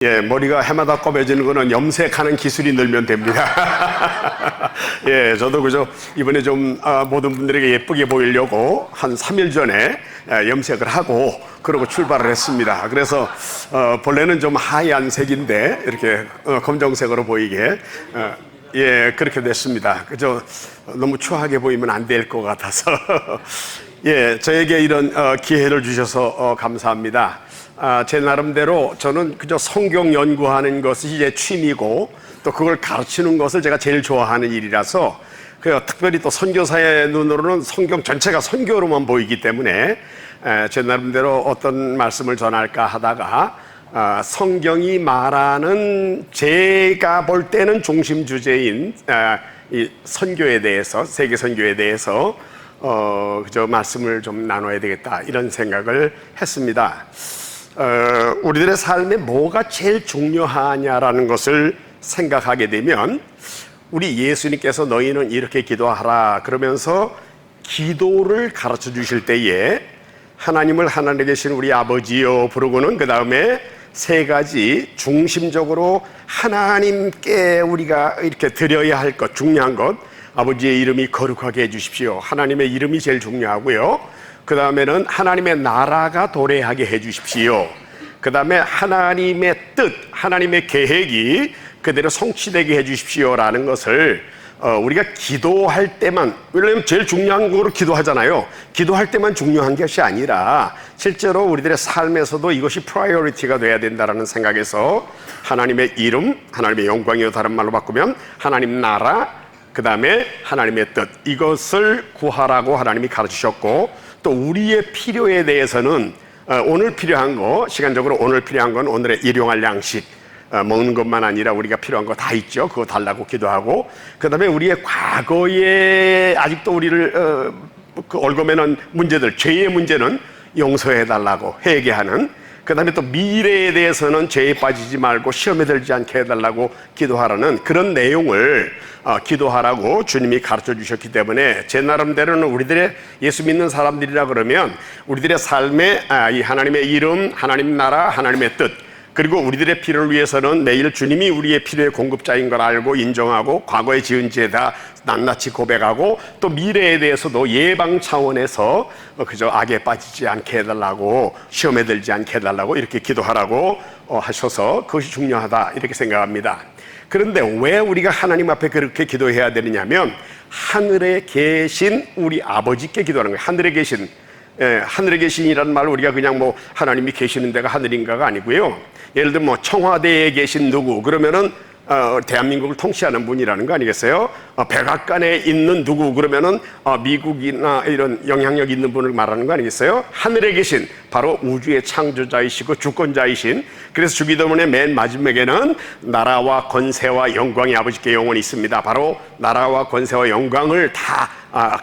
예, 머리가 해마다 검해지는 거는 염색하는 기술이 늘면 됩니다. 예, 저도 그저 이번에 좀 모든 분들에게 예쁘게 보이려고 한 3일 전에 염색을 하고 그러고 출발을 했습니다. 그래서 본래는 좀 하얀색인데 이렇게 검정색으로 보이게 예, 그렇게 됐습니다. 그저 너무 추하게 보이면 안 될 것 같아서 예, 저에게 이런 기회를 주셔서 감사합니다. 제 나름대로 저는 그저 성경 연구하는 것이 제 취미고 또 그걸 가르치는 것을 제가 제일 좋아하는 일이라서 특별히 또 선교사의 눈으로는 성경 전체가 선교로만 보이기 때문에 제 나름대로 어떤 말씀을 전할까 하다가 성경이 말하는 제가 볼 때는 중심 주제인 이 선교에 대해서, 세계 선교에 대해서 그저 말씀을 좀 나눠야 되겠다 이런 생각을 했습니다. 우리들의 삶에 뭐가 제일 중요하냐라는 것을 생각하게 되면 우리 예수님께서 너희는 이렇게 기도하라 그러면서 기도를 가르쳐 주실 때에 하나님을 하늘에 계신 우리 아버지여 부르고는 그 다음에 세 가지 중심적으로 하나님께 우리가 이렇게 드려야 할 것, 중요한 것, 아버지의 이름이 거룩하게 해주십시오. 하나님의 이름이 제일 중요하고요. 그 다음에는 하나님의 나라가 도래하게 해주십시오. 그 다음에 하나님의 뜻, 하나님의 계획이 그대로 성취되게 해주십시오라는 것을 우리가 기도할 때만, 왜냐하면 제일 중요한 거로 기도하잖아요. 기도할 때만 중요한 것이 아니라 실제로 우리들의 삶에서도 이것이 프라이어리티가 돼야 된다는 생각에서 하나님의 이름, 하나님의 영광이요, 다른 말로 바꾸면 하나님 나라, 그 다음에 하나님의 뜻, 이것을 구하라고 하나님이 가르치셨고, 또 우리의 필요에 대해서는 오늘 필요한 거, 시간적으로 오늘 필요한 건 오늘의 일용할 양식, 먹는 것만 아니라 우리가 필요한 거 다 있죠. 그거 달라고 기도하고, 그 다음에 우리의 과거에 아직도 우리를 얽어매는 문제들, 죄의 문제는 용서해 달라고 회개하는, 그 다음에 또 미래에 대해서는 죄에 빠지지 말고 시험에 들지 않게 해달라고 기도하라는 그런 내용을 기도하라고 주님이 가르쳐 주셨기 때문에 제 나름대로는 우리들의 예수 믿는 사람들이라 그러면 우리들의 삶에 이 하나님의 이름, 하나님 나라, 하나님의 뜻, 그리고 우리들의 필요를 위해서는 매일 주님이 우리의 필요의 공급자인 걸 알고 인정하고 과거에 지은 죄다 낱낱이 고백하고 또 미래에 대해서도 예방 차원에서 그저 악에 빠지지 않게 해달라고, 시험에 들지 않게 해달라고 이렇게 기도하라고 하셔서 그것이 중요하다 이렇게 생각합니다. 그런데 왜 우리가 하나님 앞에 그렇게 기도해야 되느냐면 하늘에 계신 우리 아버지께 기도하는 거예요. 하늘에 계신, 하늘에 계신이라는 말을 우리가 그냥 뭐 하나님이 계시는 데가 하늘인가가 아니고요. 예를 들면 뭐 청와대에 계신 누구 그러면은 대한민국을 통치하는 분이라는 거 아니겠어요? 백악관에 있는 누구 그러면은 미국이나 이런 영향력 있는 분을 말하는 거 아니겠어요? 하늘에 계신 바로 우주의 창조자이시고 주권자이신, 그래서 주기도문의 맨 마지막에는 나라와 권세와 영광이 아버지께 영원히 있습니다. 바로 나라와 권세와 영광을 다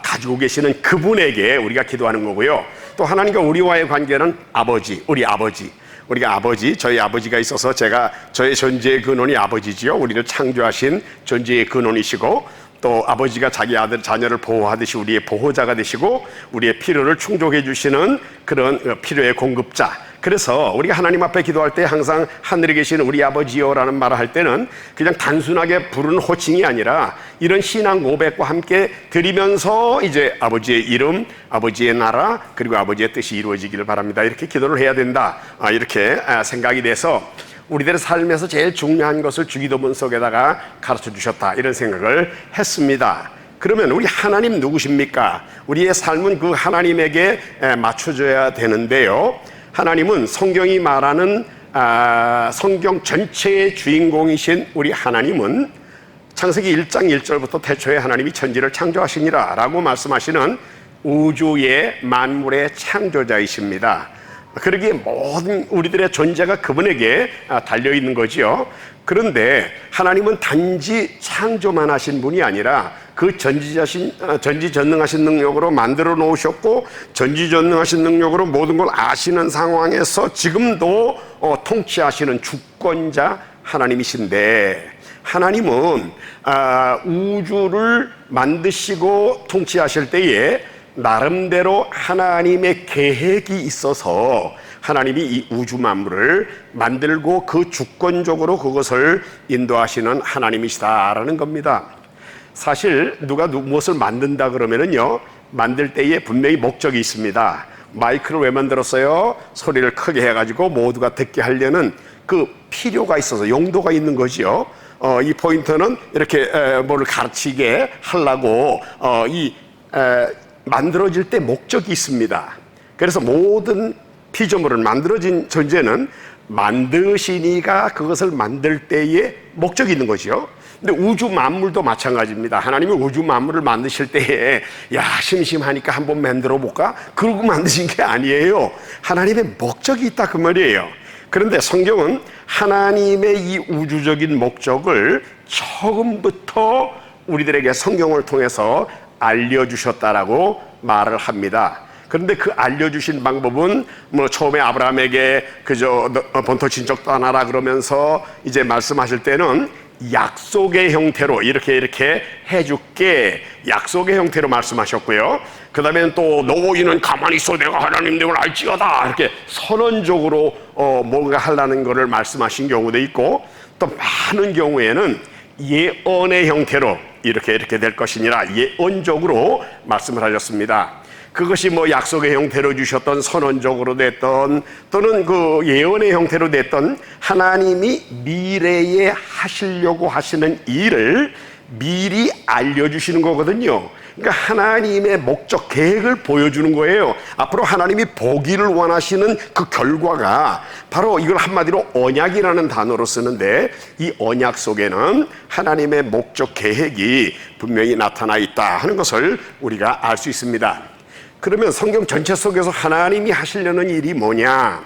가지고 계시는 그분에게 우리가 기도하는 거고요. 또 하나님과 우리와의 관계는 아버지, 우리 아버지. 우리가 아버지, 저희 아버지가 있어서 제가 저의 존재의 근원이 아버지지요. 우리를 창조하신 존재의 근원이시고 또 아버지가 자기 아들, 자녀를 보호하듯이 우리의 보호자가 되시고 우리의 필요를 충족해 주시는 그런 필요의 공급자. 그래서 우리가 하나님 앞에 기도할 때 항상 하늘에 계신 우리 아버지요라는 말을 할 때는 그냥 단순하게 부르는 호칭이 아니라 이런 신앙 고백과 함께 드리면서 이제 아버지의 이름, 아버지의 나라, 그리고 아버지의 뜻이 이루어지기를 바랍니다. 이렇게 기도를 해야 된다. 이렇게 생각이 돼서 우리들의 삶에서 제일 중요한 것을 주기도문 속에다가 가르쳐 주셨다. 이런 생각을 했습니다. 그러면 우리 하나님 누구십니까? 우리의 삶은 그 하나님에게 맞춰져야 되는데요. 하나님은 성경이 말하는 성경 전체의 주인공이신 우리 하나님은 창세기 1장 1절부터 태초에 하나님이 천지를 창조하시니라 라고 말씀하시는 우주의 만물의 창조자이십니다. 그러기에 모든 우리들의 존재가 그분에게 달려있는 거지요. 그런데 하나님은 단지 창조만 하신 분이 아니라 그 전지전능하신 능력으로 만들어 놓으셨고 전지전능하신 능력으로 모든 걸 아시는 상황에서 지금도 통치하시는 주권자 하나님이신데, 하나님은 우주를 만드시고 통치하실 때에 나름대로 하나님의 계획이 있어서 하나님이 이 우주 만물을 만들고 그 주권적으로 그것을 인도하시는 하나님이시다라는 겁니다. 사실 누가 무엇을 만든다 그러면은요, 만들 때에 분명히 목적이 있습니다. 마이크를 왜 만들었어요? 소리를 크게 해가지고 모두가 듣게 하려는 그 필요가 있어서 용도가 있는 거지요. 이 포인트는 이렇게 뭐를 가르치게 하려고 만들어질 때 목적이 있습니다. 그래서 모든 피조물을 만들어진 존재는 만드시니가 그것을 만들 때에 목적이 있는 거죠. 근데 우주 만물도 마찬가지입니다. 하나님이 우주 만물을 만드실 때에 야, 심심하니까 한번 만들어 볼까? 그러고 만드신 게 아니에요. 하나님의 목적이 있다 그 말이에요. 그런데 성경은 하나님의 이 우주적인 목적을 처음부터 우리들에게 성경을 통해서 알려주셨다라고 말을 합니다. 그런데 그 알려주신 방법은 뭐 처음에 아브라함에게 그저 본토 친척 떠나라 그러면서 이제 말씀하실 때는 약속의 형태로 이렇게 해줄게, 약속의 형태로 말씀하셨고요. 그 다음에는 또 너희는 가만히 있어 내가 하나님 됨을 알지어다 이렇게 선언적으로 뭔가 하려는 것을 말씀하신 경우도 있고, 또 많은 경우에는 예언의 형태로 이렇게 될 것이니라 예언적으로 말씀을 하셨습니다. 그것이 뭐 약속의 형태로 주셨던, 선언적으로 됐던, 또는 그 예언의 형태로 됐던, 하나님이 미래에 하시려고 하시는 일을 미리 알려주시는 거거든요. 그러니까 하나님의 목적, 계획을 보여주는 거예요. 앞으로 하나님이 보기를 원하시는 그 결과가 바로 이걸 한마디로 언약이라는 단어로 쓰는데, 이 언약 속에는 하나님의 목적, 계획이 분명히 나타나 있다 하는 것을 우리가 알 수 있습니다. 그러면 성경 전체 속에서 하나님이 하시려는 일이 뭐냐?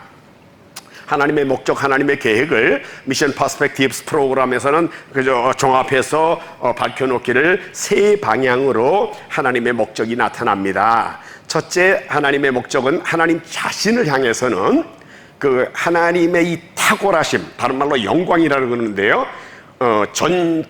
하나님의 목적, 하나님의 계획을 미션 퍼스펙티브스 프로그램에서는 그저 종합해서 밝혀놓기를 세 방향으로 하나님의 목적이 나타납니다. 첫째, 하나님의 목적은 하나님 자신을 향해서는 그 하나님의 이 탁월하심, 다른 말로 영광이라고 그러는데요.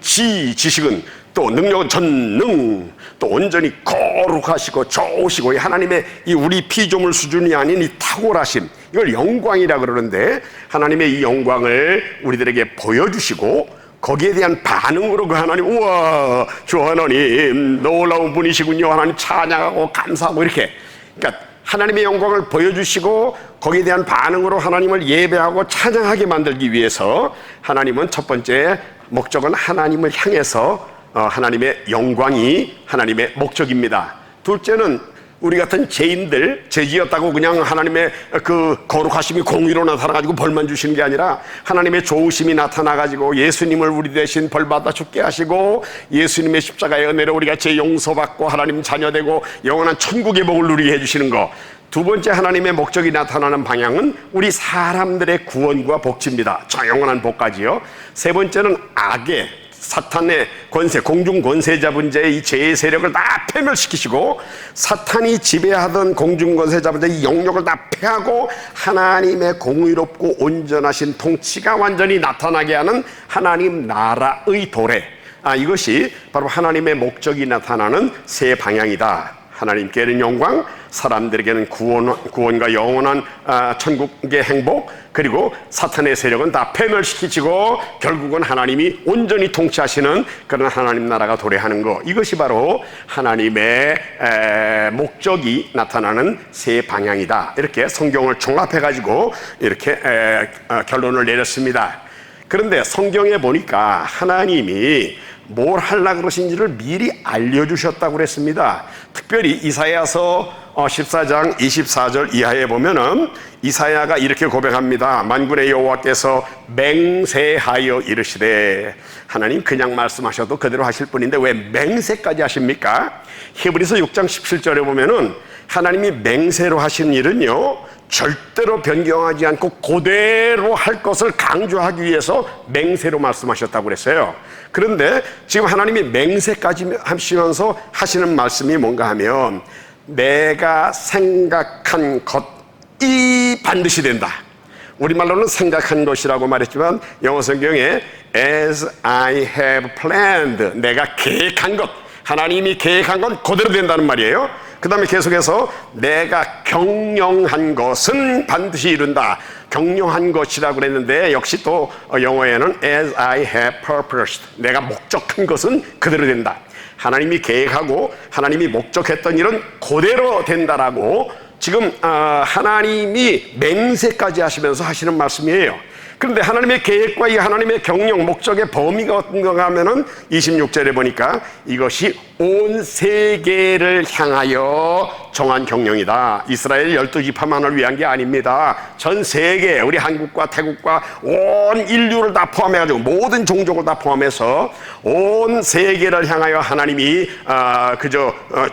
지식은 또 능력은 전능, 또 온전히 거룩하시고 좋으시고, 하나님의 이 우리 피조물 수준이 아닌 이 탁월하심, 이걸 영광이라 그러는데, 하나님의 이 영광을 우리들에게 보여주시고 거기에 대한 반응으로 그 하나님, 우와 주 하나님 놀라운 분이시군요, 하나님 찬양하고 감사하고 이렇게, 그러니까 하나님의 영광을 보여주시고 거기에 대한 반응으로 하나님을 예배하고 찬양하게 만들기 위해서 하나님은 첫 번째 목적은 하나님을 향해서 하나님의 영광이 하나님의 목적입니다. 둘째는 우리 같은 죄인들, 죄지었다고 그냥 하나님의 그 거룩하심이 공의로 나타나가지고 벌만 주시는 게 아니라 하나님의 좋으심이 나타나가지고 예수님을 우리 대신 벌받아 죽게 하시고 예수님의 십자가의 은혜로 우리가 죄 용서받고 하나님 자녀되고 영원한 천국의 복을 누리게 해주시는 거. 두 번째 하나님의 목적이 나타나는 방향은 우리 사람들의 구원과 복지입니다. 영원한 복까지요. 세 번째는 악의, 사탄의 권세, 공중 권세 잡은 자의 이 죄의 세력을 다 패멸시키시고, 사탄이 지배하던 공중 권세 잡은 자의 이 영역을 다 패하고 하나님의 공의롭고 온전하신 통치가 완전히 나타나게 하는 하나님 나라의 도래. 이것이 바로 하나님의 목적이 나타나는 세 방향이다. 하나님께는 영광, 사람들에게는 구원과 영원한 천국의 행복, 그리고 사탄의 세력은 다 패멸시키시고 결국은 하나님이 온전히 통치하시는 그런 하나님 나라가 도래하는 것. 이것이 바로 하나님의 목적이 나타나는 세 방향이다. 이렇게 성경을 종합해가지고 이렇게 결론을 내렸습니다. 그런데 성경에 보니까 하나님이 뭘 하려고 그러신지를 미리 알려주셨다고 그랬습니다. 특별히 이사야서 14장 24절 이하에 보면은 이사야가 이렇게 고백합니다. 만군의 여호와께서 맹세하여 이르시되, 하나님 그냥 말씀하셔도 그대로 하실 분인데 왜 맹세까지 하십니까? 히브리서 6장 17절에 보면은 하나님이 맹세로 하신 일은요, 절대로 변경하지 않고 그대로 할 것을 강조하기 위해서 맹세로 말씀하셨다고 그랬어요. 그런데 지금 하나님이 맹세까지 하시면서 하시는 말씀이 뭔가 하면, 내가 생각한 것이 반드시 된다. 우리말로는 생각한 것이라고 말했지만 영어 성경에 as I have planned, 내가 계획한 것, 하나님이 계획한 건 그대로 된다는 말이에요. 그 다음에 계속해서 내가 경영한 것은 반드시 이룬다. 경영한 것이라고 그랬는데 역시 또 영어에는 as I have purposed, 내가 목적한 것은 그대로 된다. 하나님이 계획하고 하나님이 목적했던 일은 그대로 된다라고 지금 하나님이 맹세까지 하시면서 하시는 말씀이에요. 그런데 하나님의 계획과 이 하나님의 경영, 목적의 범위가 어떤가 하면은 26절에 보니까 이것이 온 세계를 향하여 정한 경영이다. 이스라엘 12지파만을 위한 게 아닙니다. 전 세계, 우리 한국과 태국과 온 인류를 다 포함해가지고 모든 종족을 다 포함해서 온 세계를 향하여 하나님이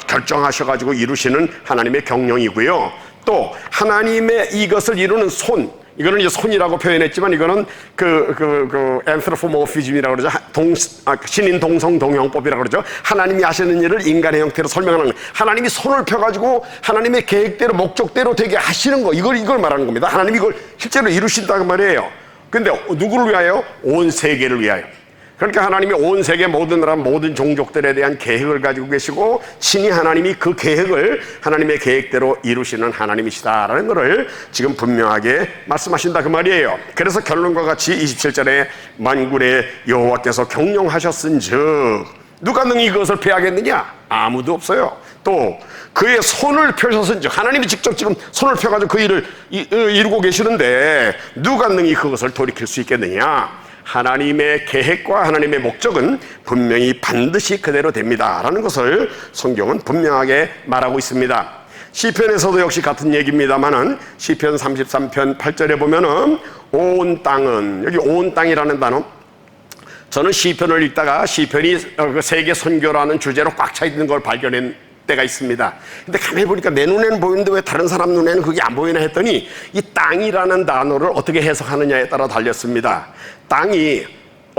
결정하셔가지고 이루시는 하나님의 경영이고요. 또 하나님의 이것을 이루는 손, 이거는 이제 손이라고 표현했지만 이거는 anthropomorphism이라고 그러죠. 신인 동성 동형법이라고 그러죠. 하나님이 하시는 일을 인간의 형태로 설명하는, 하나님이 손을 펴가지고 하나님의 계획대로 목적대로 되게 하시는 거, 이걸 말하는 겁니다. 하나님이 이걸 실제로 이루신다는 말이에요. 근데 누구를 위하여? 온 세계를 위하여. 그러니까 하나님이 온 세계 모든 나라 모든 종족들에 대한 계획을 가지고 계시고 친히 하나님이 그 계획을 하나님의 계획대로 이루시는 하나님이시다라는 것을 지금 분명하게 말씀하신다 그 말이에요. 그래서 결론과 같이 27절에 만군의 여호와께서 경영하셨은즉 누가 능히 그것을 패하겠느냐? 아무도 없어요. 또 그의 손을 펴셨은즉, 하나님이 직접 지금 손을 펴가지고 그 일을 이루고 계시는데 누가 능히 그것을 돌이킬 수 있겠느냐? 하나님의 계획과 하나님의 목적은 분명히 반드시 그대로 됩니다 라는 것을 성경은 분명하게 말하고 있습니다. 시편에서도 역시 같은 얘기입니다만은 시편 33편 8절에 보면은 온 땅은, 여기 온 땅이라는 단어, 저는 시편을 읽다가 시편이 세계 선교라는 주제로 꽉 차 있는 걸 발견한 때가 있습니다. 근데 가만히 보니까 내 눈에는 보이는데 왜 다른 사람 눈에는 그게 안 보이나 했더니 이 땅이라는 단어를 어떻게 해석하느냐에 따라 달렸습니다. 땅이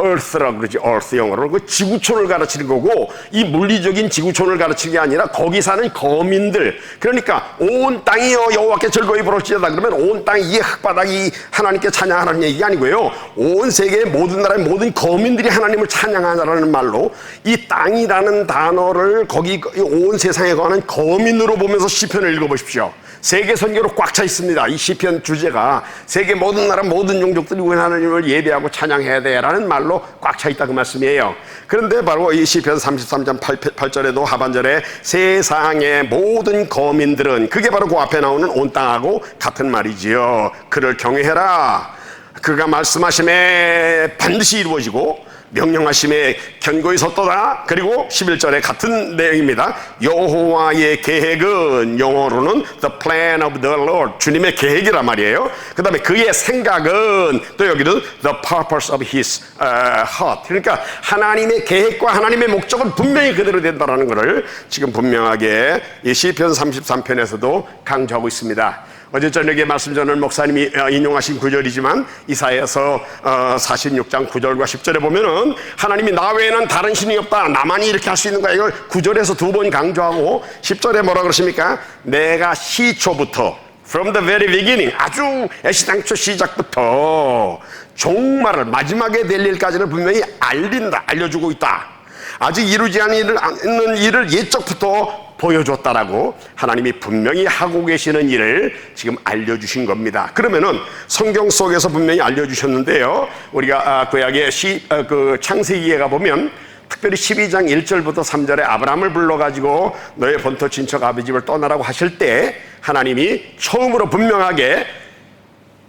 earth라고 그러지, earth 영어로 그 지구촌을 가르치는 거고, 이 물리적인 지구촌을 가르치는 게 아니라 거기 사는 거민들, 그러니까 온 땅이여 여호와께 즐거이 부를지어다 그러면 온 땅, 이 흙바닥이 하나님께 찬양하라는 얘기가 아니고요, 온 세계의 모든 나라의 모든 거민들이 하나님을 찬양하라는 말로 이 땅이라는 단어를 거기 온 세상에 관한 거민으로 보면서 시편을 읽어보십시오. 세계 선교로 꽉 차 있습니다. 이 시편 주제가 세계 모든 나라 모든 종족들이 우리 하나님을 예배하고 찬양해야 돼라는 말로 꽉 차 있다 그 말씀이에요. 그런데 바로 이 시편 33장 8절에도 하반절에 세상의 모든 거민들은, 그게 바로 그 앞에 나오는 온 땅하고 같은 말이지요. 그를 경외해라. 그가 말씀하심에 반드시 이루어지고 명령하심에 견고히 섰도다. 그리고 11절에 같은 내용입니다. 여호와의 계획은, 영어로는 the plan of the Lord, 주님의 계획이란 말이에요. 그 다음에 그의 생각은, 또 여기는 the purpose of his heart, 그러니까 하나님의 계획과 하나님의 목적은 분명히 그대로 된다는 것을 지금 분명하게 이 시편 33편에서도 강조하고 있습니다. 어제 저녁에 말씀 전하는 목사님이 인용하신 구절이지만 이사야서 46장 9절과 10절에 보면은 하나님이 나 외에는 다른 신이 없다, 나만이 이렇게 할 수 있는 거야, 이걸 9절에서 2번 강조하고 10절에 뭐라 그러십니까? 내가 시초부터, from the very beginning, 아주 애시당초 시작부터 종말을, 마지막에 될 일까지는 분명히 알려주고 있다. 아직 이루지 않는 일을 예적부터 보여줬다라고 하나님이 분명히 하고 계시는 일을 지금 알려주신 겁니다. 그러면은 성경 속에서 분명히 알려주셨는데요, 우리가 구약의 창세기에 가보면 특별히 12장 1절부터 3절에 아브라함을 불러가지고 너의 본토 친척 아버지집을 떠나라고 하실 때 하나님이 처음으로 분명하게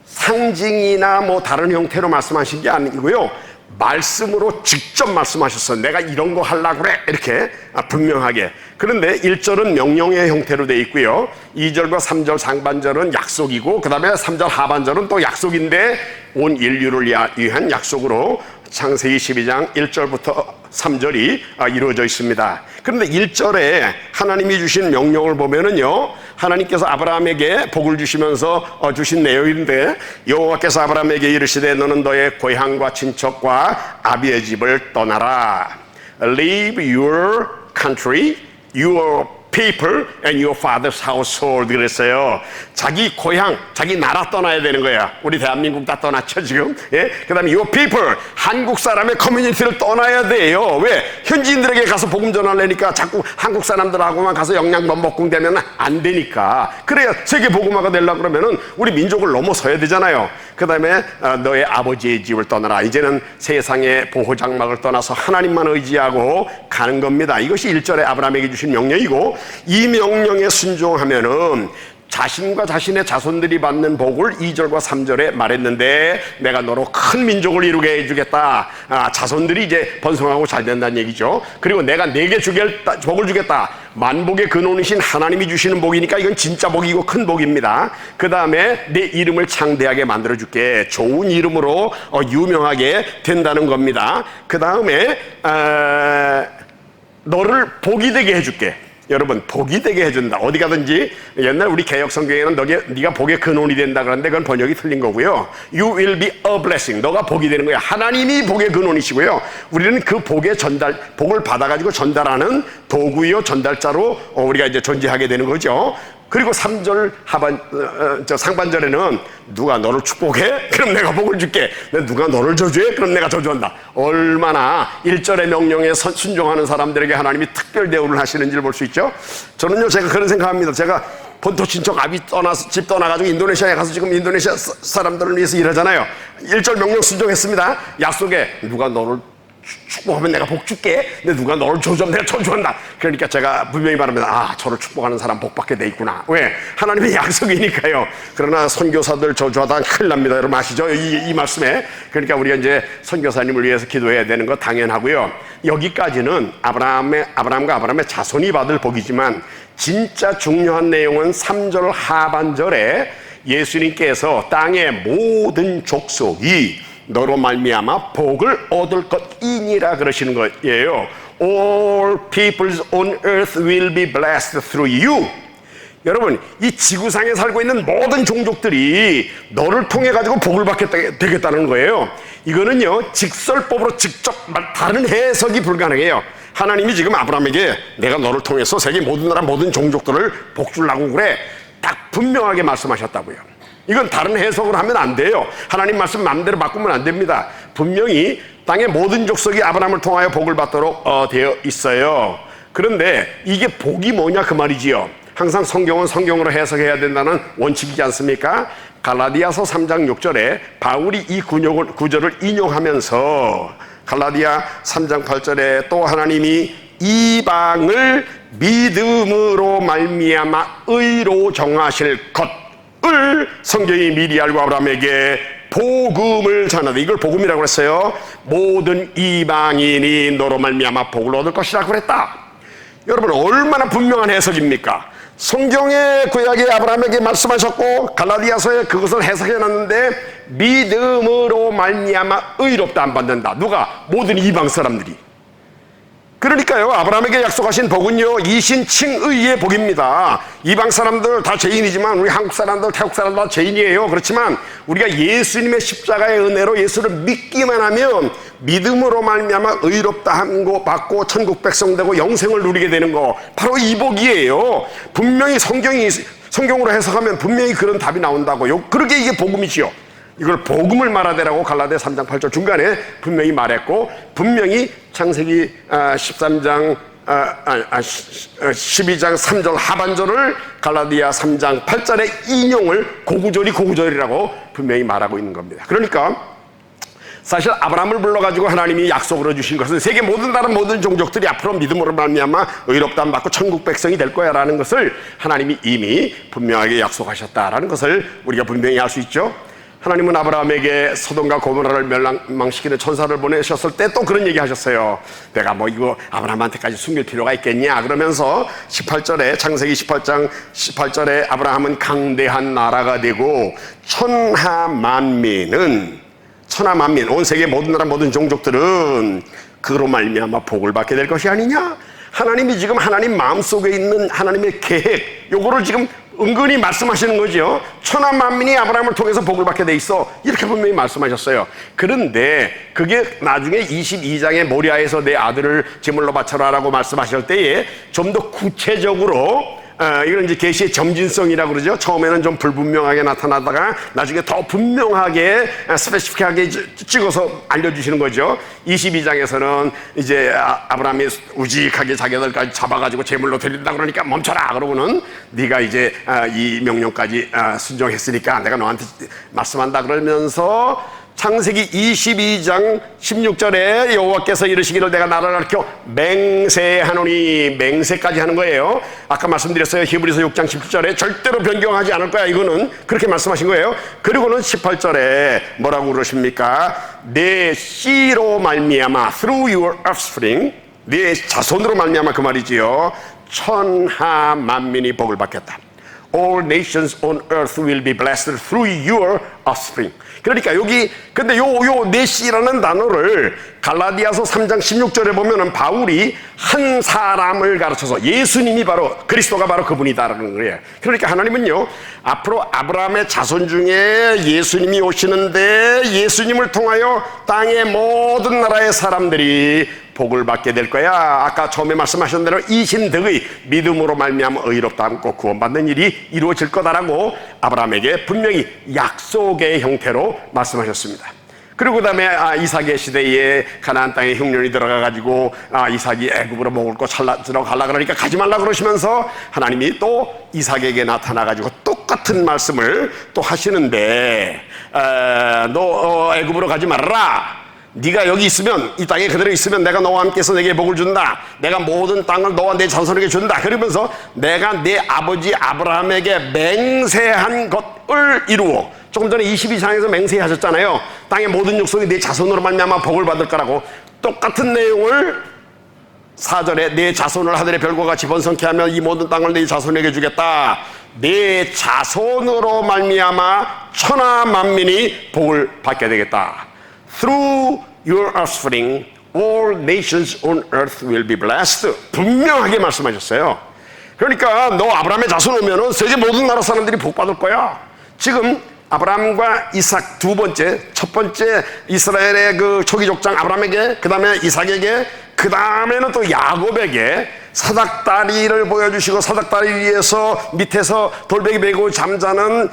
상징이나 뭐 다른 형태로 말씀하신 게 아니고요, 말씀으로 직접 말씀하셨어. 내가 이런 거 하려고 그래, 이렇게 분명하게. 그런데 1절은 명령의 형태로 되어 있고요, 2절과 3절 상반절은 약속이고, 그 다음에 3절 하반절은 또 약속인데 온 인류를 위한 약속으로 창세기 12장 1절부터 3절이 이루어져 있습니다. 그런데 1절에 하나님이 주신 명령을 보면은요, 하나님께서 아브라함에게 복을 주시면서 주신 내용인데, 여호와께서 아브라함에게 이르시되 너는 너의 고향과 친척과 아비의 집을 떠나라. Leave your country, your people and your father's household 그랬어요. 자기 고향, 자기 나라 떠나야 되는 거야. 우리 대한민국 다 떠났죠 지금. 예? 그다음에 your people, 한국 사람의 커뮤니티를 떠나야 돼요. 왜? 현지인들에게 가서 복음 전하려니까 자꾸 한국 사람들하고만 가서 영양범벅궁 되면 안 되니까. 그래야 세계 복음화가 되려고 그러면은 우리 민족을 넘어서야 되잖아요. 그다음에 너의 아버지의 집을 떠나라. 이제는 세상의 보호장막을 떠나서 하나님만 의지하고 가는 겁니다. 이것이 1절에 아브라함에게 주신 명령이고, 이 명령에 순종하면은 자신과 자신의 자손들이 받는 복을 2절과 3절에 말했는데, 내가 너로 큰 민족을 이루게 해주겠다. 자손들이 이제 번성하고 잘 된다는 얘기죠. 그리고 내가 내게 주겠다, 복을 주겠다. 만복의 근원이신 하나님이 주시는 복이니까 이건 진짜 복이고 큰 복입니다. 그 다음에 내 이름을 창대하게 만들어줄게. 좋은 이름으로 유명하게 된다는 겁니다. 그 다음에 너를 복이 되게 해줄게. 여러분, 복이 되게 해준다. 어디 가든지. 옛날 우리 개역 성경에는 네가 복의 근원이 된다 그러는데 그건 번역이 틀린 거고요. You will be a blessing. 너가 복이 되는 거야. 하나님이 복의 근원이시고요. 우리는 그 복의 복을 받아가지고 전달하는 도구요, 전달자로 우리가 이제 존재하게 되는 거죠. 그리고 3절 상반절에는 누가 너를 축복해? 그럼 내가 복을 줄게. 누가 너를 저주해? 그럼 내가 저주한다. 얼마나 1절의 명령에 순종하는 사람들에게 하나님이 특별 대우를 하시는지를 볼 수 있죠. 저는요, 제가 그런 생각합니다. 제가 본토 친척 아비 집 떠나가지고 인도네시아에 가서 지금 인도네시아 사람들을 위해서 일하잖아요. 1절 명령 순종했습니다. 약속에 누가 너를 축복하면 내가 복 줄게. 근데 누가 너를 저주하면 내가 저주한다. 그러니까 제가 분명히 말합니다. 저를 축복하는 사람 복 받게 돼 있구나. 왜? 하나님의 약속이니까요. 그러나 선교사들 저주하다 큰일 납니다. 여러분 아시죠? 이 말씀에. 그러니까 우리가 이제 선교사님을 위해서 기도해야 되는 거 당연하고요. 여기까지는 아브라함과 아브라함의 자손이 받을 복이지만, 진짜 중요한 내용은 3절 하반절에 예수님께서 땅의 모든 족속이 너로 말미암아 복을 얻을 것이니라 그러시는 거예요. All peoples on earth will be blessed through you. 여러분, 이 지구상에 살고 있는 모든 종족들이 너를 통해 가지고 복을 받게 되겠다는 거예요. 이거는요, 직설법으로 직접 다른 해석이 불가능해요. 하나님이 지금 아브라함에게 내가 너를 통해서 세계 모든 나라 모든 종족들을 복 주려고 그래, 딱 분명하게 말씀하셨다고요. 이건 다른 해석으로 하면 안 돼요. 하나님 말씀 마음대로 바꾸면 안 됩니다. 분명히 땅의 모든 족속이 아브라함을 통하여 복을 받도록 되어 있어요. 그런데 이게 복이 뭐냐 그 말이지요. 항상 성경은 성경으로 해석해야 된다는 원칙이지 않습니까? 갈라디아서 3장 6절에 바울이 이 구절을 인용하면서 갈라디아 3장 8절에 또 하나님이 이방을 믿음으로 말미암아 의로 정하실 것을 성경이 미리 알고 아브라함에게 복음을 전하다. 이걸 복음이라고 했어요. 모든 이방인이 너로 말미암아 복을 얻을 것이라고 그랬다. 여러분, 얼마나 분명한 해석입니까? 성경의 구약에 아브라함에게 말씀하셨고 갈라디아서에 그것을 해석해놨는데 믿음으로 말미암아 의롭다 안 받는다. 누가? 모든 이방 사람들이. 그러니까요, 아브라함에게 약속하신 복은요, 이신칭의의 복입니다. 이방 사람들 다 죄인이지만 우리 한국 사람들, 태국 사람들 다 죄인이에요. 그렇지만 우리가 예수님의 십자가의 은혜로 예수를 믿기만 하면 믿음으로 말미암아 의롭다 함고 받고 천국 백성 되고 영생을 누리게 되는 거, 바로 이 복이에요. 분명히 성경으로 해석하면 분명히 그런 답이 나온다고요. 그러게 이게 복음이지요. 이걸 복음을 말하되라고 갈라디아 3장 8절 중간에 분명히 말했고, 분명히 창세기 12장 3절 하반절을 갈라디아 3장 8절의 인용을 고구절이라고 분명히 말하고 있는 겁니다. 그러니까 사실 아브라함을 불러가지고 하나님이 약속으로 주신 것은 세계 모든 다른 모든 종족들이 앞으로 믿음으로 말미암아 의롭다함 받고 천국 백성이 될 거야 라는 것을 하나님이 이미 분명하게 약속하셨다라는 것을 우리가 분명히 알 수 있죠. 하나님은 아브라함에게 소돔과 고모라를 멸망시키는 천사를 보내셨을 때 또 그런 얘기 하셨어요. 내가 뭐 이거 아브라함한테까지 숨길 필요가 있겠냐 그러면서 18절에 창세기 18장 18절에 아브라함은 강대한 나라가 되고 천하만민 온 세계 모든 나라 모든 종족들은 그로 말미암아 복을 받게 될 것이 아니냐. 하나님이 지금 하나님 마음속에 있는 하나님의 계획, 요거를 지금 은근히 말씀하시는 거죠. 천하 만민이 아브라함을 통해서 복을 받게 돼 있어, 이렇게 분명히 말씀하셨어요. 그런데 그게 나중에 22장의 모리아에서 내 아들을 제물로 바쳐라라고 말씀하실 때에 좀 더 구체적으로 이건 이제 계시의 점진성이라고 그러죠. 처음에는 좀 불분명하게 나타나다가 나중에 더 분명하게 스페시픽하게 찍어서 알려주시는 거죠. 22장에서는 이제 아브라함이 우직하게 자기들까지 잡아가지고 제물로 드린다 그러니까 멈춰라 그러고는 네가 이제 이 명령까지 순종했으니까 내가 너한테 말씀한다 그러면서 창세기 22장 16절에 여호와께서 이르시기를 내가 나를 가르쳐 맹세하노니, 맹세까지 하는 거예요. 아까 말씀드렸어요. 히브리서 6장 17절에 절대로 변경하지 않을 거야, 이거는 그렇게 말씀하신 거예요. 그리고는 18절에 뭐라고 그러십니까? 내 씨로 말미암아, through your offspring, 내 자손으로 말미암아, 그 말이지요. 천하 만민이 복을 받겠다. All nations on earth will be blessed through your offspring. 그러니까 여기 근데 요 내시라는 단어를 갈라디아서 3장 16절에 보면은 바울이 한 사람을 가르쳐서 예수님이 바로 그리스도가 바로 그분이다라는 거예요. 그러니까 하나님은요, 앞으로 아브라함의 자손 중에 예수님이 오시는데 예수님을 통하여 땅의 모든 나라의 사람들이 복을 받게 될 거야. 아까 처음에 말씀하신 대로 이신득의 믿음으로 말미암아 의롭다 함고 구원받는 일이 이루어질 거다라고 아브라함에게 분명히 약속의 형태로 말씀하셨습니다. 그리고 그 다음에 이삭의 시대에 가나안 땅에 흉년이 들어가가지고 이삭이 애굽으로 먹을 거 찾으러 가려고 그러니까 가지 말라고 그러시면서 하나님이 또 이삭에게 나타나가지고 똑같은 말씀을 또 하시는데 너 애굽으로 가지 말아라. 네가 여기 있으면, 이 땅에 그대로 있으면 내가 너와 함께해서 내게 복을 준다. 내가 모든 땅을 너와 내 자손에게 준다. 그러면서 내가 내 아버지 아브라함에게 맹세한 것을 이루어, 조금 전에 22장에서 맹세하셨잖아요. 땅의 모든 족속이 내 자손으로 말미암아 복을 받을 거라고. 똑같은 내용을 4절에 내 자손을 하늘의 별과 같이 번성케 하며 이 모든 땅을 내 자손에게 주겠다. 내 자손으로 말미암아 천하 만민이 복을 받게 되겠다. Through your offspring, all nations on earth will be blessed. 분명하게 말씀하셨어요. 그러니까 너 아브라함의 자손 오면은 세계 모든 나라 사람들이 복 받을 거야. 지금 아브라함과 이삭 두 번째, 첫 번째 이스라엘의 그 초기 족장 아브라함에게, 그 다음에 이삭에게, 그 다음에는 또 야곱에게 사닥다리를 보여주시고 사닥다리 위에서 밑에서 돌베개 메고 잠자는